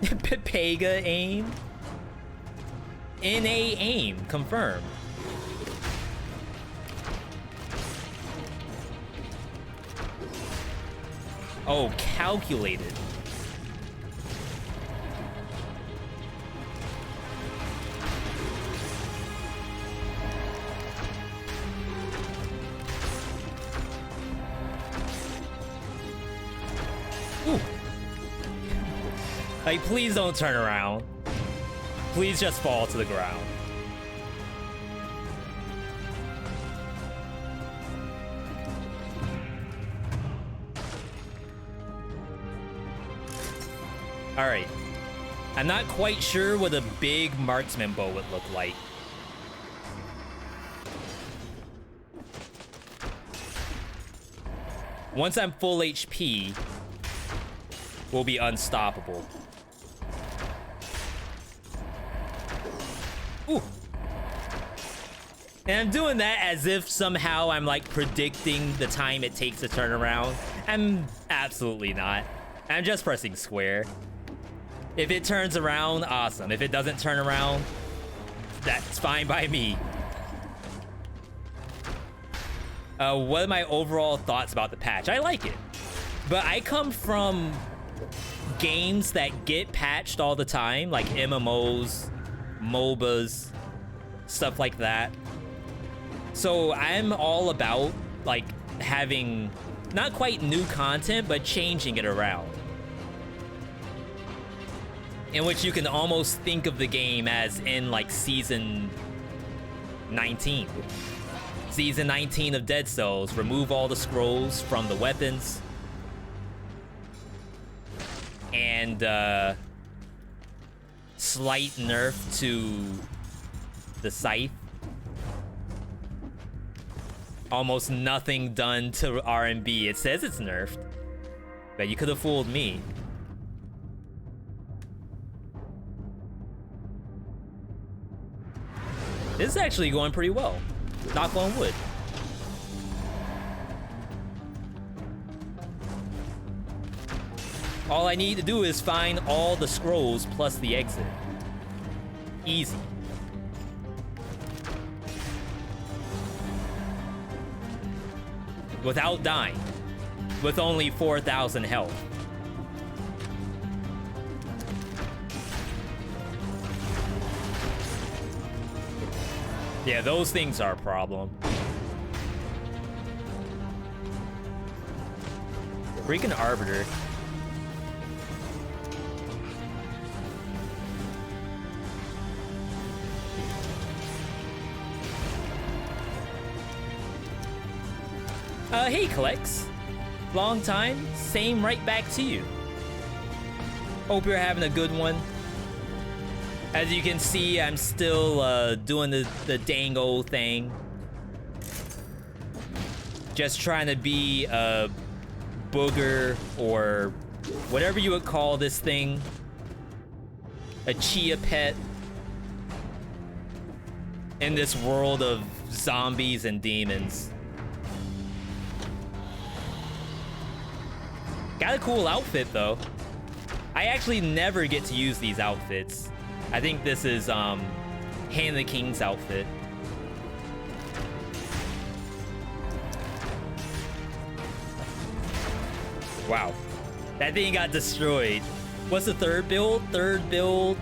Pepega aim? NA aim, confirmed. Oh, calculated. Like, please don't turn around. Please just fall to the ground. Alright. I'm not quite sure what a big marksman bow would look like. Once I'm full HP, we'll be unstoppable. Ooh. And I'm doing that as if somehow I'm like predicting the time it takes to turn around. I'm absolutely not. I'm just pressing square. If it turns around, awesome. If it doesn't turn around, that's fine by me. What are my overall thoughts about the patch? I like it. But I come from games that get patched all the time, like MMOs, MOBAs, stuff like that. So I'm all about like having not quite new content, but changing it around. In which you can almost think of the game as in like season 19. Season 19 of Dead Cells. Remove all the scrolls from the weapons. And slight nerf to the scythe. Almost nothing done to R&B. It says it's nerfed. But you could have fooled me. This is actually going pretty well. Knock on wood. All I need to do is find all the scrolls plus the exit. Easy. Without dying. With only 4,000 health. Yeah, those things are a problem. Freaking Arbiter. Hey, Collex. Long time, same right back to you. Hope you're having a good one. As you can see, I'm still doing the dang old thing. Just trying to be a booger, or whatever you would call this thing. A chia pet. In this world of zombies and demons. Got a cool outfit, though. I actually never get to use these outfits. I think this is Hand the King's outfit. Wow. That thing got destroyed. What's the third build? Third build.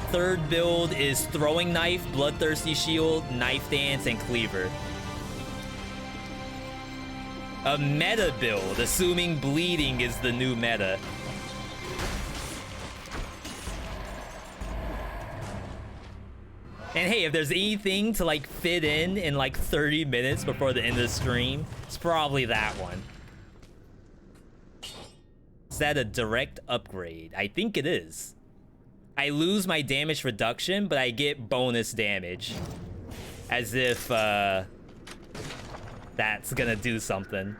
Third build is Throwing Knife, Bloodthirsty Shield, Knife Dance, and Cleaver. A meta build, assuming bleeding is the new meta. And hey, if there's anything to like fit in like 30 minutes before the end of the stream, it's probably that one. Is that a direct upgrade? I think it is. I lose my damage reduction, but I get bonus damage. As if that's gonna do something.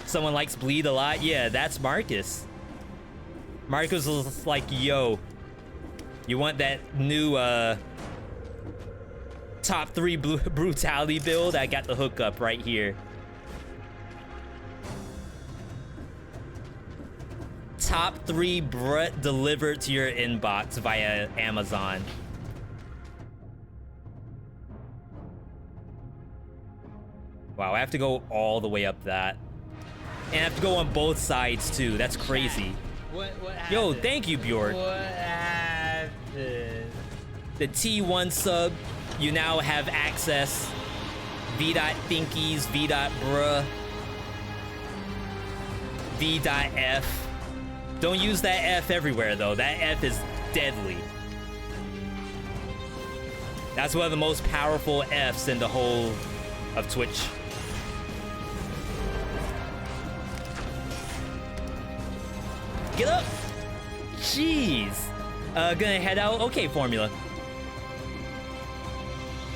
Someone likes bleed a lot? Yeah, that's Marcus. Marcus was like, yo, you want that new top 3 brutality build? I got the hookup right here. Top 3 Brett delivered to your inbox via Amazon. Wow, I have to go all the way up that. And I have to go on both sides too. That's crazy. What happened? Yo, thank you, Bjorn. What happened? The T1 sub, you now have access. VeeDotThinkies, VeeDotBruh. V.F. Don't use that F everywhere, though. That F is deadly. That's one of the most powerful Fs in the whole of Twitch. Get up! Jeez. Gonna head out? Okay, Formula.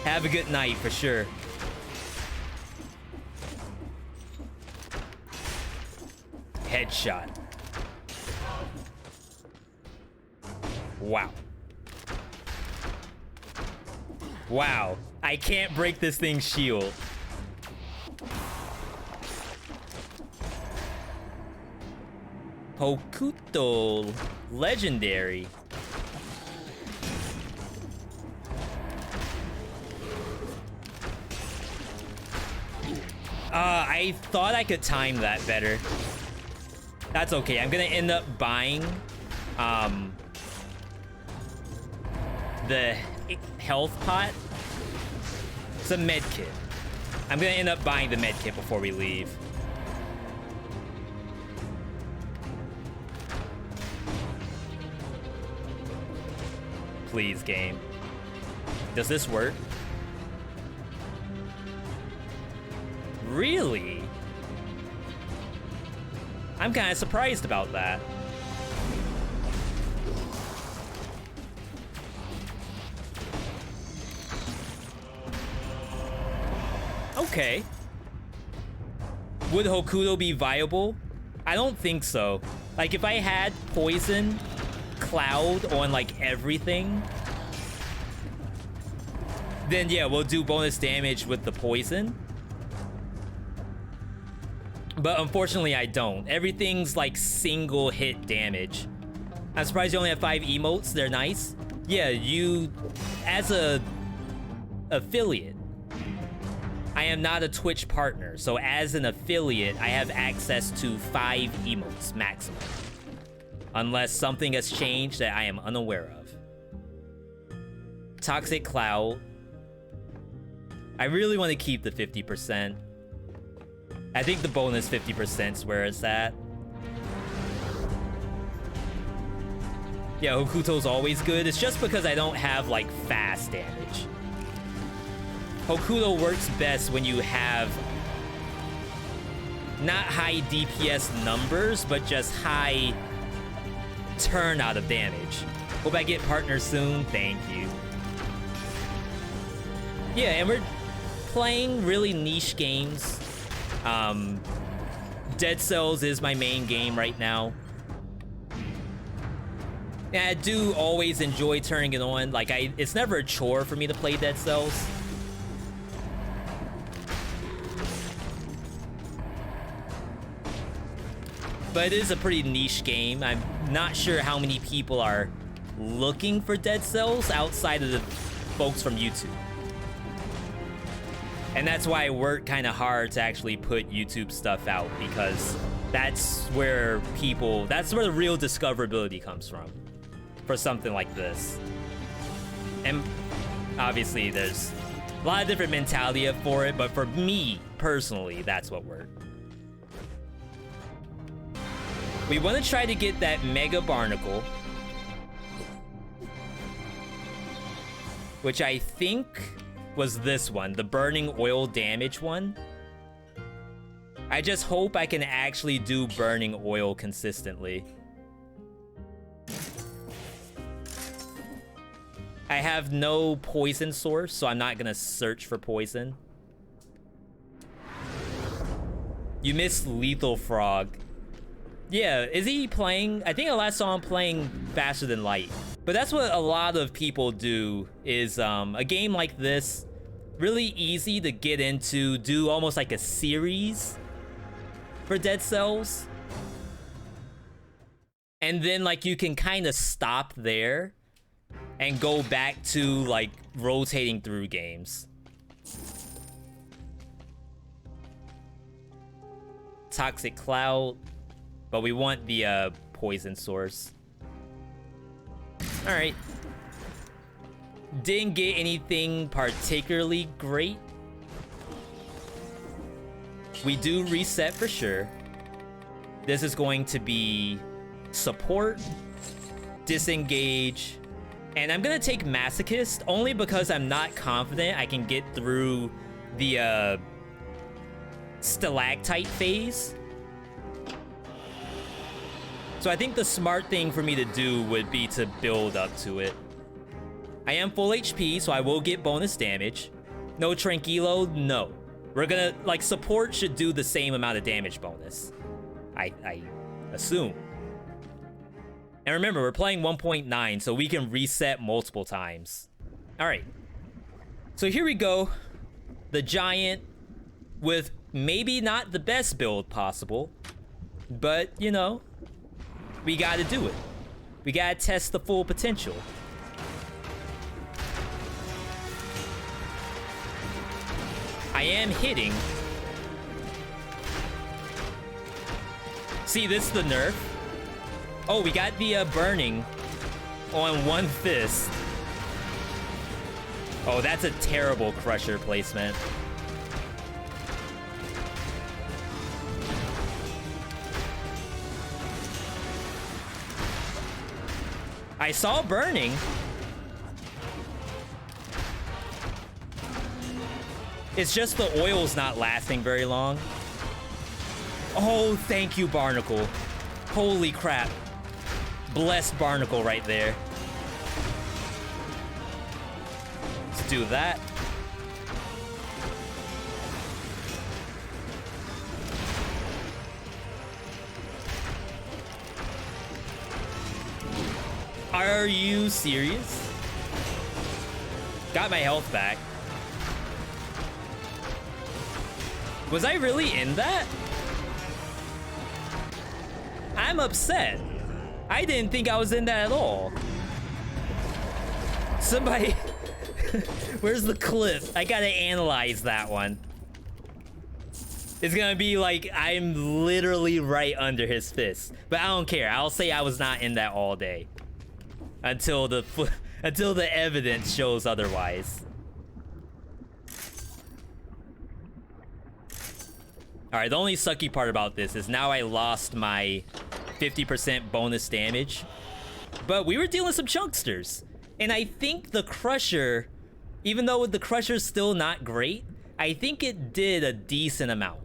Have a good night, for sure. Headshot. Wow. Wow. I can't break this thing's shield. Hokuto. Legendary. I thought I could time that better. That's okay. I'm gonna end up buying the health pot. It's a med kit. I'm gonna end up buying the med kit before we leave. Please, game. Does this work? Really? I'm kind of surprised about that. Okay. Would Hokuto be viable? I don't think so. Like, if I had poison cloud on, like, everything, then yeah, we'll do bonus damage with the poison. But unfortunately, I don't. Everything's like single hit damage. I'm surprised you only have 5 emotes. They're nice. Yeah, you, as a affiliate, I am not a Twitch partner. So as an affiliate, I have access to 5 emotes maximum. Unless something has changed that I am unaware of. Toxic Cloud. I really want to keep the 50%. I think the bonus 50% is where it's at. Yeah, Hokuto's always good. It's just because I don't have, like, fast damage. Hokuto works best when you have not high DPS numbers, but just high turnout of damage. Hope I get partners soon. Thank you. Yeah, and we're playing really niche games. Dead Cells is my main game right now. And I do always enjoy turning it on. Like, it's never a chore for me to play Dead Cells. But it is a pretty niche game. I'm not sure how many people are looking for Dead Cells outside of the folks from YouTube. And that's why I work kind of hard to actually put YouTube stuff out, because that's where that's where the real discoverability comes from for something like this. And obviously there's a lot of different mentality for it, but for me personally, that's what worked. We want to try to get that Mega Barnacle, which I think was this one, the burning oil damage one. I just hope I can actually do burning oil consistently. I have no poison source, so I'm not gonna search for poison. You missed Lethal Frog. Yeah, is he playing? I think I last saw him playing Faster Than Light. But that's what a lot of people do, is a game like this, really easy to get into, do almost like a series for Dead Cells. And then like you can kind of stop there and go back to like rotating through games. Toxic Cloud, but we want the poison source. All right. Didn't get anything particularly great. We do reset for sure. This is going to be support, disengage, and I'm gonna take masochist only because I'm not confident I can get through the stalactite phase. So I think the smart thing for me to do would be to build up to it. I am full HP, so I will get bonus damage. No Tranquilo, no. We're gonna, like, support should do the same amount of damage bonus. I assume. And remember, we're playing 1.9, so we can reset multiple times. All right. So here we go. The giant with maybe not the best build possible, but, you know, we gotta do it. We gotta test the full potential. I am hitting. See, this is the nerf. Oh, we got the burning on one fist. Oh, that's a terrible crusher placement. I saw burning. It's just the oil's not lasting very long. Oh, thank you, Barnacle. Holy crap. Blessed Barnacle right there. Let's do that. Are you serious? Got my health back. Was I really in that? I'm upset. I didn't think I was in that at all. Somebody... Where's the clip? I gotta analyze that one. It's gonna be like I'm literally right under his fist. But I don't care. I'll say I was not in that all day. Until the evidence shows otherwise. Alright, the only sucky part about this is now I lost my 50% bonus damage. But we were dealing some chunksters. And I think the Crusher, even though the Crusher's still not great, I think it did a decent amount.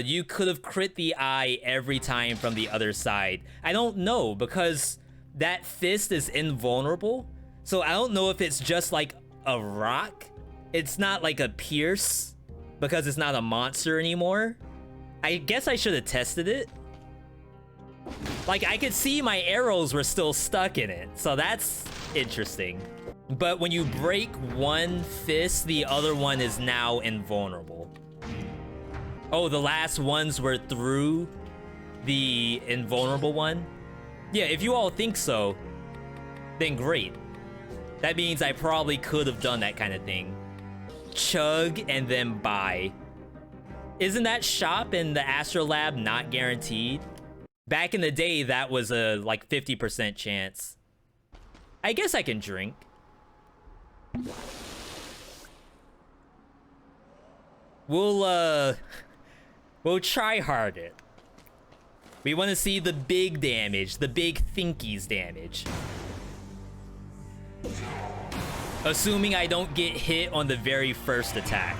You could have crit the eye every time from the other side. I don't know, because that fist is invulnerable. So I don't know if it's just like a rock. It's not like a pierce, because it's not a monster anymore. I guess I should have tested it. Like, I could see my arrows were still stuck in it, so that's interesting. But when you break one fist, the other one is now invulnerable. Oh, the last ones were through the invulnerable one? Yeah, if you all think so, then great. That means I probably could have done that kind of thing. Chug and then buy. Isn't that shop in the Astrolab not guaranteed? Back in the day, that was a like 50% chance. I guess I can drink. We'll try hard it. We want to see the big damage, the big thinkies damage. Assuming I don't get hit on the very first attack.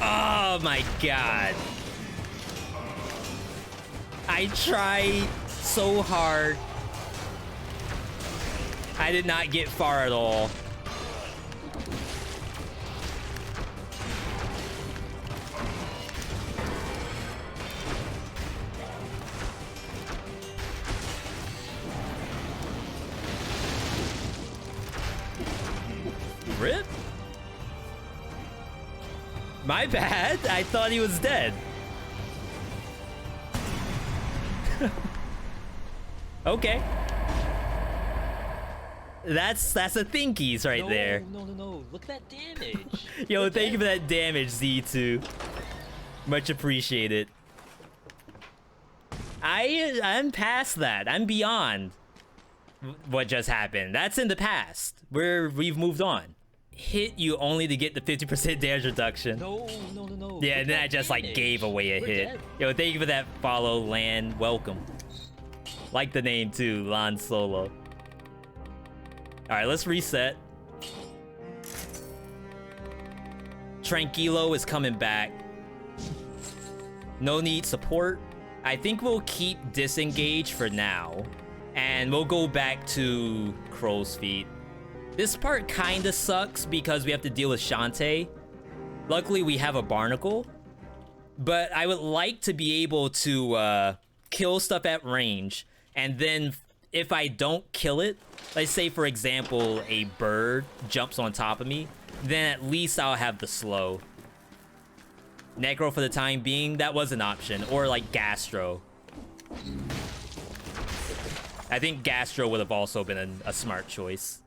Oh my god. I tried so hard. I did not get far at all. Rip? My bad. I thought he was dead. Okay. That's a thinkies right there. No. Look at that damage. Yo, thank you for that damage, Z2. Much appreciated. I'm past that. I'm beyond what just happened. That's in the past. We've moved on. Hit you only to get the 50% damage reduction. No. Yeah, and then I just like gave away a hit. Dead. Yo, thank you for that follow, Lan. Welcome. Like the name too, Lan Solo. Alright, let's reset. Tranquilo is coming back. No need support. I think we'll keep disengage for now. And we'll go back to Crow's Feet. This part kinda sucks because we have to deal with Shantae. Luckily, we have a Barnacle. But I would like to be able to kill stuff at range. And then if I don't kill it, let's say for example, a bird jumps on top of me, then at least I'll have the slow. Necro for the time being, that was an option. Or like Gastro. I think Gastro would have also been a smart choice.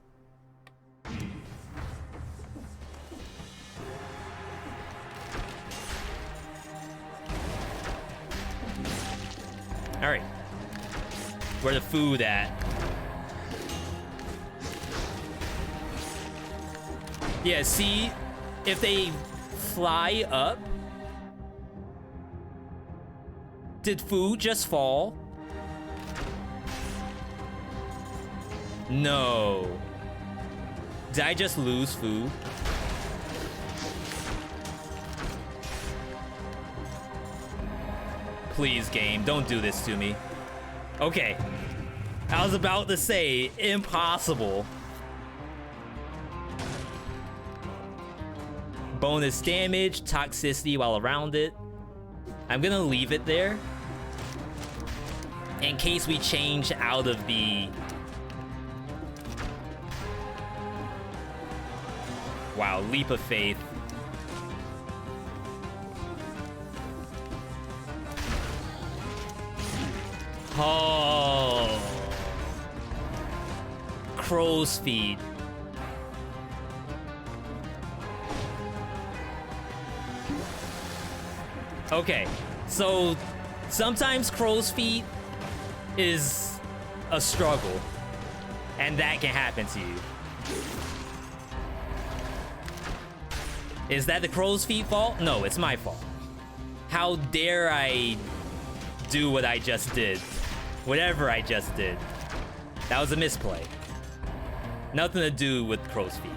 Alright. Where the food at? Yeah, see? If they fly up... Did food just fall? No. Did I just lose food? Please, game, don't do this to me. Okay. I was about to say, impossible. Bonus damage, toxicity while around it. I'm gonna leave it there. In case we change out of the... Wow, leap of faith. Oh. Crow's feet. Okay, so sometimes crow's feet is a struggle, and that can happen to you. Is that the crow's feet fault? No, it's my fault. How dare I do what I just did? Whatever I just did. That was a misplay. Nothing to do with crow's feet.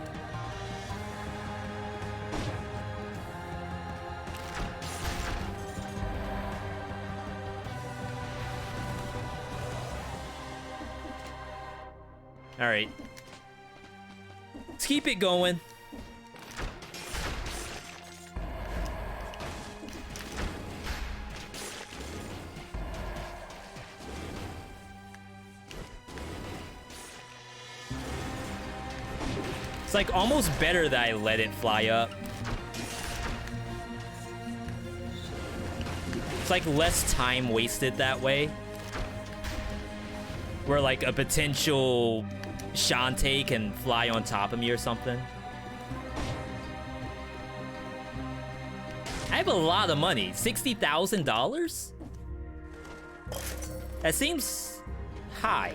All right. Let's keep it going. It's like almost better that I let it fly up. It's like less time wasted that way. Where like a potential Shantae can fly on top of me or something. I have a lot of money. $60,000? That seems high.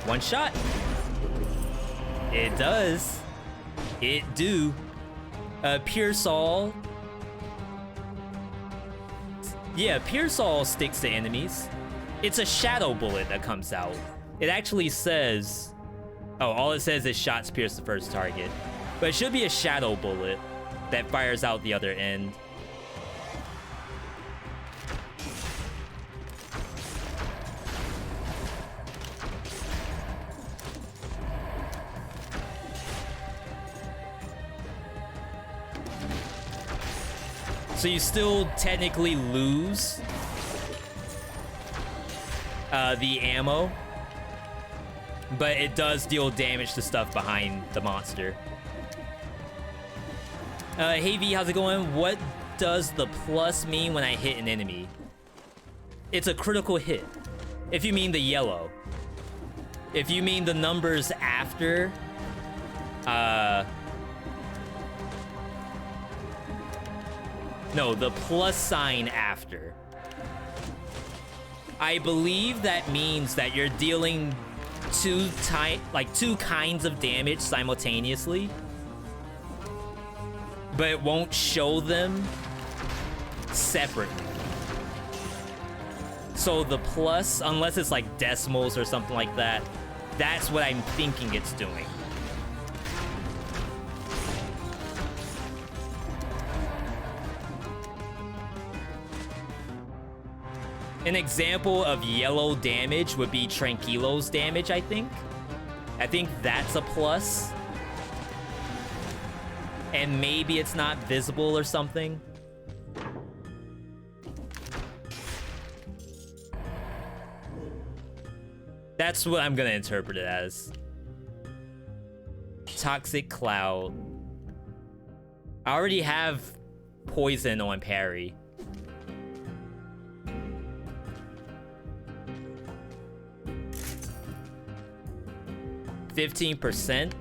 One shot. It does. It do. Pearsall. Yeah, Pearsall sticks to enemies. It's a shadow bullet that comes out. It actually says... Oh, all it says is shots pierce the first target. But it should be a shadow bullet that fires out the other end. So you still technically lose the ammo, but it does deal damage to stuff behind the monster. Hey V, how's it going? What does the plus mean when I hit an enemy? it's a critical hit. If you mean the yellow. If you mean the numbers after, no, the plus sign after. I believe that means that you're dealing two kinds of damage simultaneously, but it won't show them separately. So the plus, unless it's like decimals or something like that, that's what I'm thinking it's doing. An example of yellow damage would be Tranquilo's damage, I think. I think that's a plus. And maybe it's not visible or something. That's what I'm gonna interpret it as. Toxic Cloud. I already have poison on Parry. %.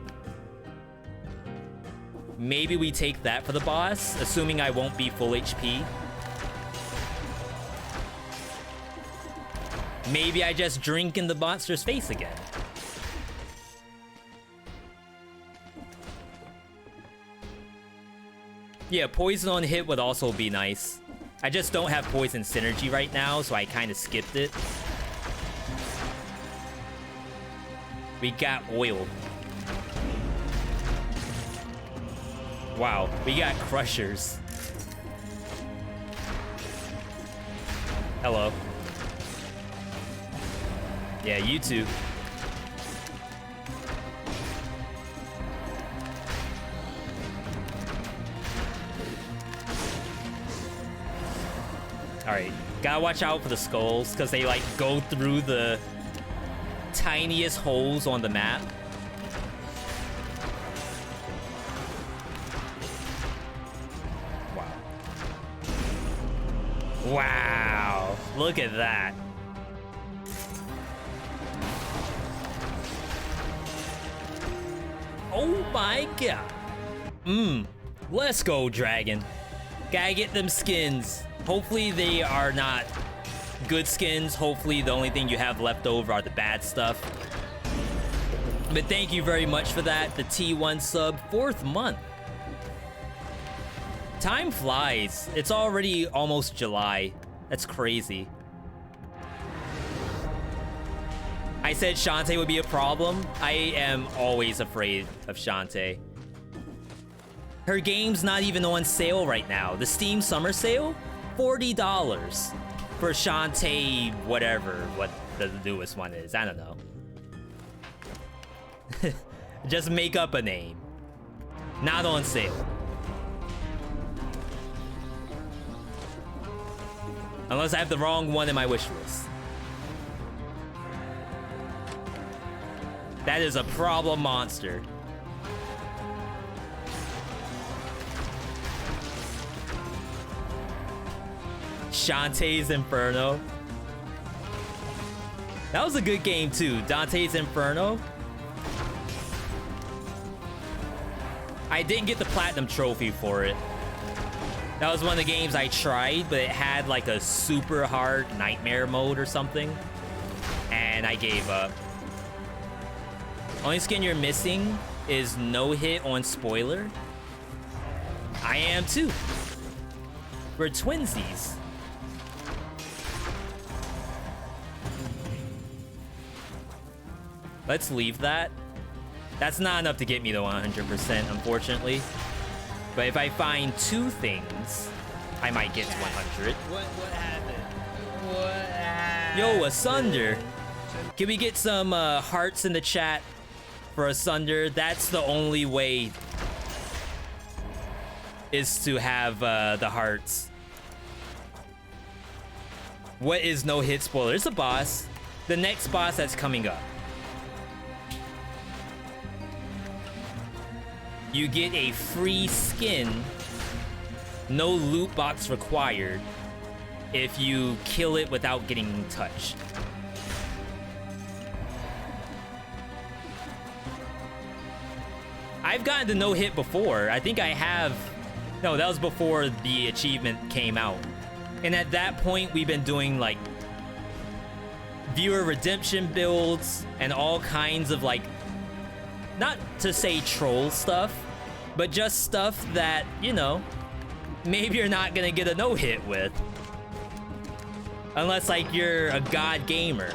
Maybe we take that for the boss, assuming I won't be full HP. Maybe I just drink in the monster's face again. Yeah, poison on hit would also be nice. I just don't have poison synergy right now, so I kind of skipped it. We got oil. Wow, we got crushers. Hello. Yeah, you too. Alright, gotta watch out for the skulls, because they like go through the tiniest holes on the map. Wow. Wow, look at that. Oh my god. Let's go, dragon. Gotta get them skins. Hopefully they are not good skins. Hopefully the only thing you have left over are the bad stuff. But thank you very much for that. The T1 sub, 4th month. Time flies. It's already almost July. That's crazy. I said Shantae would be a problem. I am always afraid of Shantae. Her game's not even on sale right now. The Steam Summer Sale, $40 for Shantae, whatever, what the newest one is. I don't know. Just make up a name. Not on sale. Unless I have the wrong one in my wish list. That is a problem monster. Shantae's Inferno. That was a good game too. Dante's Inferno. I didn't get the platinum trophy for it. That was one of the games I tried, but it had like a super hard nightmare mode or something. And I gave up. Only skin you're missing is no hit on spoiler. I am too. We're twinsies. Let's leave that. That's not enough to get me to 100%, unfortunately. But if I find 2 things, I might get to 100. What happened? What happened? Yo, Asunder. Can we get some hearts in the chat for Asunder? That's the only way, is to have the hearts. What is no hit spoiler? It's a boss. The next boss that's coming up. You get a free skin. No loot box required. if you kill it without getting touched. I've gotten the no hit before. I think I have. No, that was before the achievement came out. And at that point, we've been doing like viewer redemption builds and all kinds of like, not to say troll stuff, but just stuff that, you know, maybe you're not gonna get a no hit with. Unless like you're a god gamer.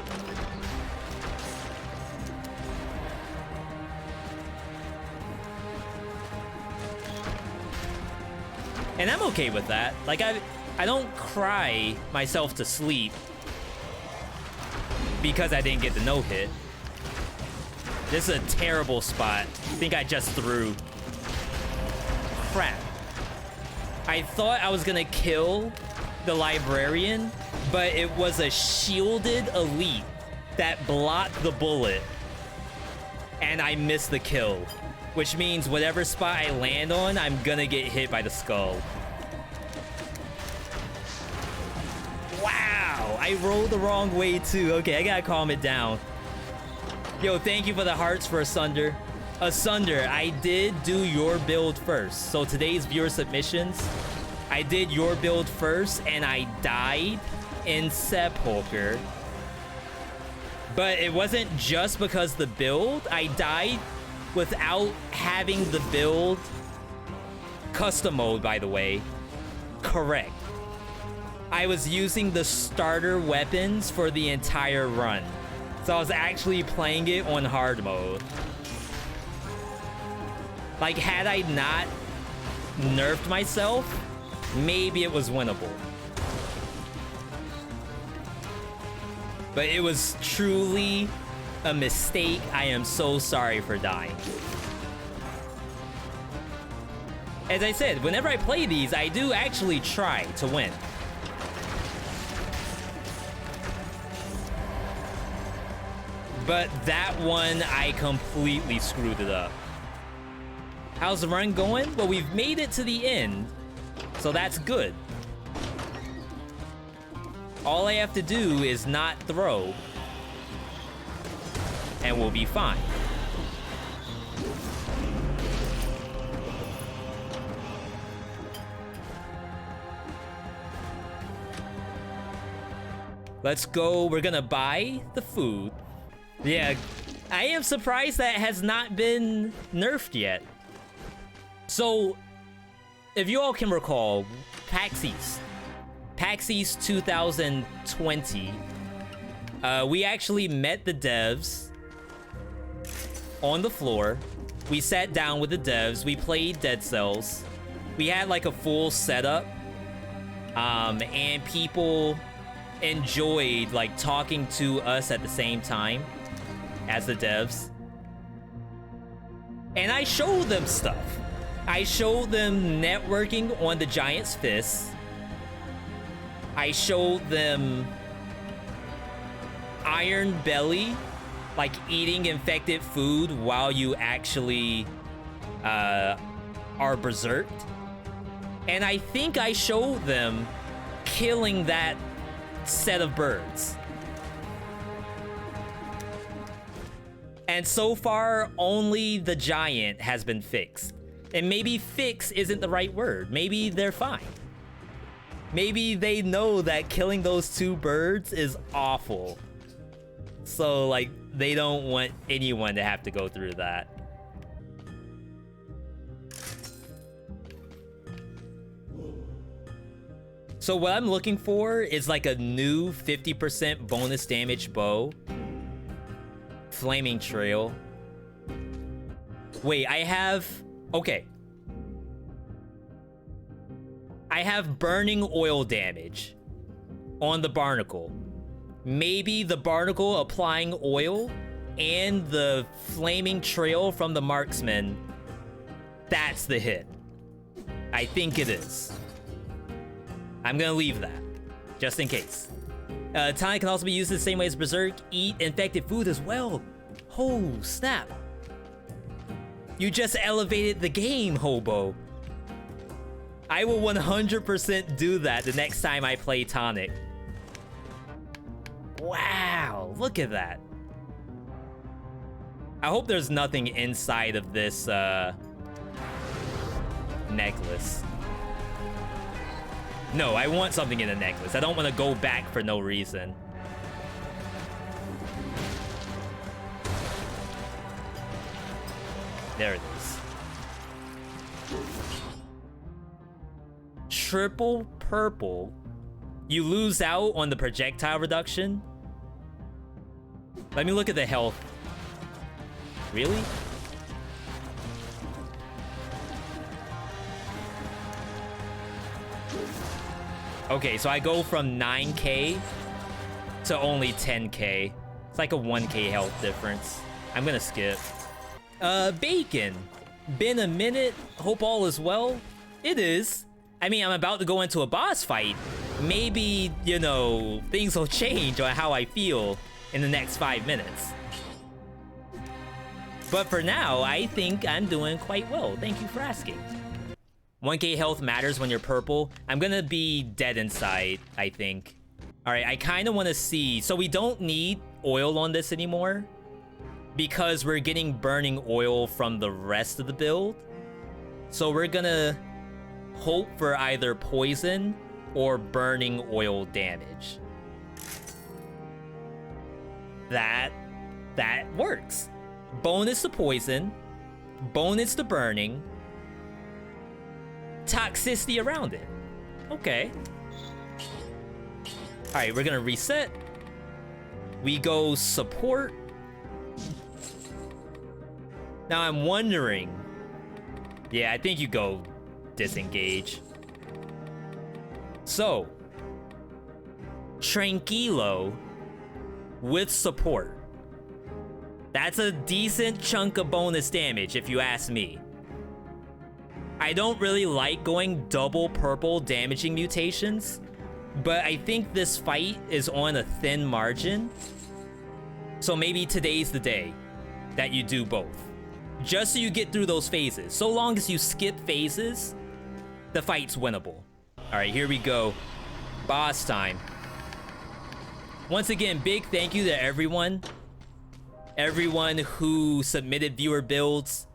And I'm okay with that. Like, I don't cry myself to sleep because I didn't get the no-hit. This is a terrible spot. I think I just threw. Crap. I thought I was gonna kill the librarian, but it was a shielded elite that blocked the bullet. And I missed the kill. Which means whatever spot I land on, I'm gonna get hit by the skull. Wow, I rolled the wrong way too. Okay, I gotta calm it down. Yo, thank you for the hearts for Asunder. Asunder, I did do your build first. So today's viewer submissions, I did your build first and I died in Sepulcher. But it wasn't just because the build, I died without having the build custom mode, by the way, correct. I was using the starter weapons for the entire run. So I was actually playing it on hard mode. Like, had I not nerfed myself, maybe it was winnable. But it was truly a mistake. I am so sorry for dying. As I said, whenever I play these, I do actually try to win. But that one, I completely screwed it up. How's the run going? Well, we've made it to the end, so that's good. All I have to do is not throw, and we'll be fine. Let's go. We're gonna buy the food. Yeah, I am surprised that has not been nerfed yet. So, if you all can recall, PAX East 2020, we actually met the devs on the floor. We sat down with the devs. We played Dead Cells. We had like a full setup, and people enjoyed like talking to us at the same time as the devs. And I showed them stuff. I showed them networking on the Giant's Fist. I showed them Iron Belly, like eating infected food while you actually are berserked. And I think I showed them killing that set of birds. And so far, only the Giant has been fixed. And maybe fix isn't the right word. Maybe they're fine. Maybe they know that killing those two birds is awful. So, like, they don't want anyone to have to go through that. So what I'm looking for is like a new 50% bonus damage bow. Flaming Trail. Wait, I have... Okay. I have burning oil damage on the Barnacle. Maybe the Barnacle applying oil and the Flaming Trail from the Marksman. That's the hit. I think it is. I'm gonna leave that, just in case. Time can also be used the same way as Berserk. Eat infected food as well. Oh, snap. You just elevated the game, Hobo. I will 100% do that the next time I play Tonic. Wow, look at that. I hope there's nothing inside of this necklace. No, I want something in the necklace. I don't want to go back for no reason. There it is. Triple purple. You lose out on the projectile reduction. Let me look at the health. Really? Okay, so I go from 9k to only 10k. It's like a 1k health difference. I'm gonna skip. Bacon. Been a minute. Hope all is well. It is. I mean, I'm about to go into a boss fight. Maybe, you know, things will change on how I feel in the next 5 minutes. But for now, I think I'm doing quite well. Thank you for asking. 1k health matters when you're purple. I'm gonna be dead inside, I think. All right, I kind of want to see. So we don't need oil on this anymore because we're getting burning oil from the rest of the build. So we're gonna hope for either poison or burning oil damage. That works. Bonus to poison, bonus to burning, toxicity around it. Okay. All right, we're gonna reset. We go support. Now I'm wondering. Yeah, I think you go disengage. So, Tranquilo with support. That's a decent chunk of bonus damage, if you ask me. I don't really like going double purple damaging mutations, but I think this fight is on a thin margin. So maybe today's the day that you do both. Just so you get through those phases. So long as you skip phases, the fight's winnable. All right, here we go. Boss time. Once again, big thank you to everyone. Everyone who submitted viewer builds.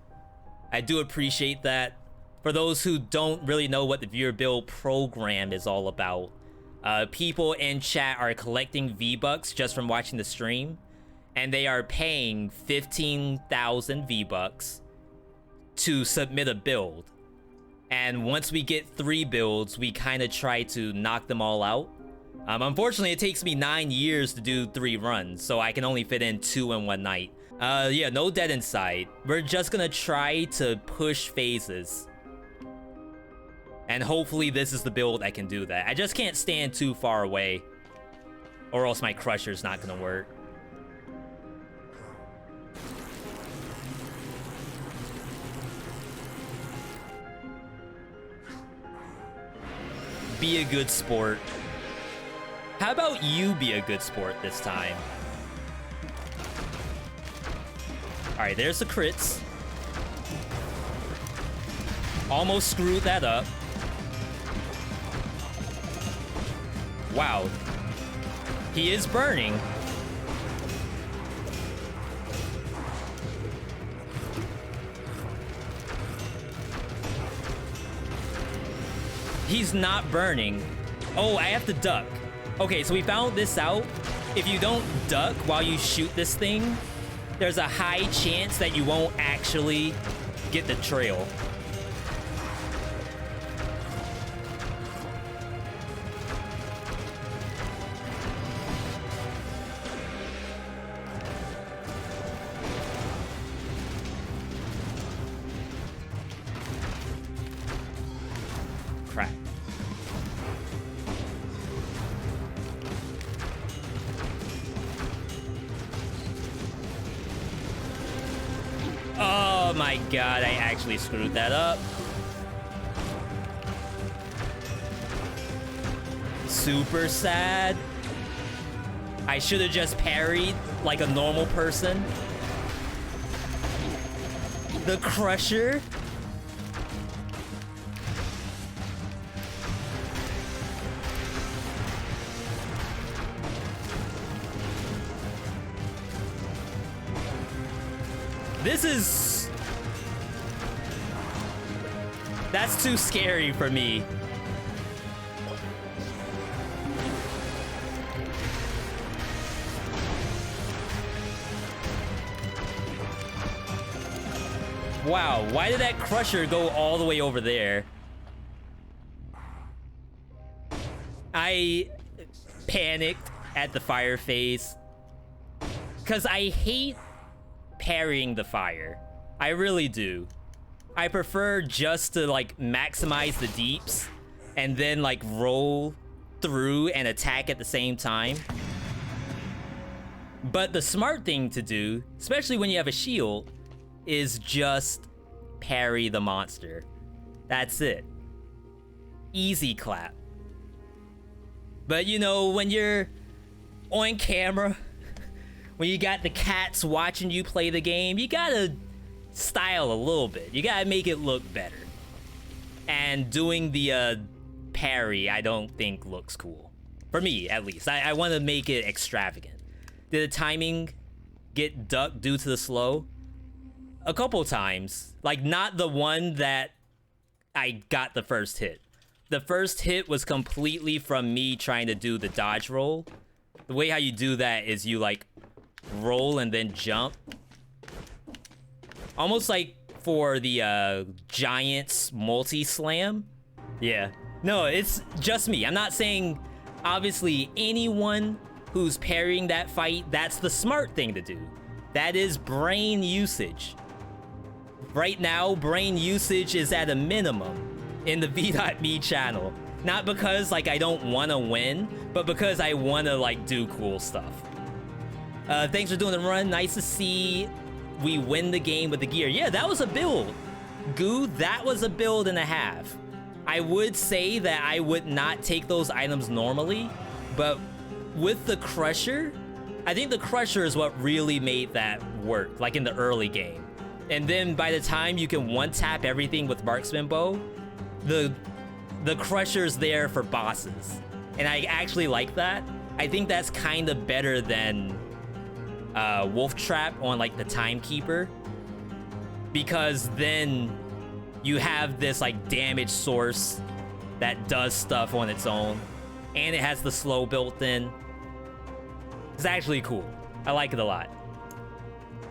I do appreciate that. For those who don't really know what the viewer build program is all about, people in chat are collecting V-Bucks just from watching the stream, and they are paying 15,000 V-Bucks to submit a build. And once we get 3 builds, we kind of try to knock them all out. Unfortunately, it takes me 9 years to do 3 runs, so I can only fit in 2 in one night. Yeah, no dead inside. We're just gonna try to push phases. And hopefully this is the build I can do that. I just can't stand too far away, or else my crusher's not gonna work. Be a good sport. How about you be a good sport this time? All right, there's the crits. Almost screwed that up. Wow. He is burning. He's not burning. Oh, I have to duck. Okay, so we found this out. If you don't duck while you shoot this thing, there's a high chance that you won't actually get the trail. Crap. Oh my god, I actually screwed that up. Super sad. I should have just parried like a normal person. The crusher. This is... That's too scary for me. Wow, why did that crusher go all the way over there? I panicked at the fire phase because I hate parrying the fire. I really do. I prefer just to like maximize the deeps and then like roll through and attack at the same time. But the smart thing to do, especially when you have a shield, is just parry the monster. That's it. Easy clap. But you know, when you're on camera, when you got the cats watching you play the game, you gotta style a little bit. You gotta make it look better. And doing the parry, I don't think looks cool. For me, at least. I want to make it extravagant. Did the timing get ducked due to the slow? A couple times. Like, not the one that I got the first hit. The first hit was completely from me trying to do the dodge roll. The way how you do that is you, like, roll and then jump. Almost like for the Giants multi-slam. Yeah. No, it's just me. I'm not saying, obviously, anyone who's parrying that fight, that's the smart thing to do. That is brain usage. Right now, brain usage is at a minimum in the VeeDotMe channel. Not because, like, I don't want to win, but because I want to, like, do cool stuff. Thanks for doing the run. Nice to see we win the game with the gear. Yeah, that was a build. Goo, that was a build and a half. I would say that I would not take those items normally, but with the Crusher, I think the Crusher is what really made that work, like in the early game. And then by the time you can one-tap everything with Marksman Bow, the Crusher's there for bosses. And I actually like that. I think that's kind of better than Wolf Trap on like the Timekeeper, because then you have this like damage source that does stuff on its own, and it has the slow built in. It's actually cool. I like it a lot.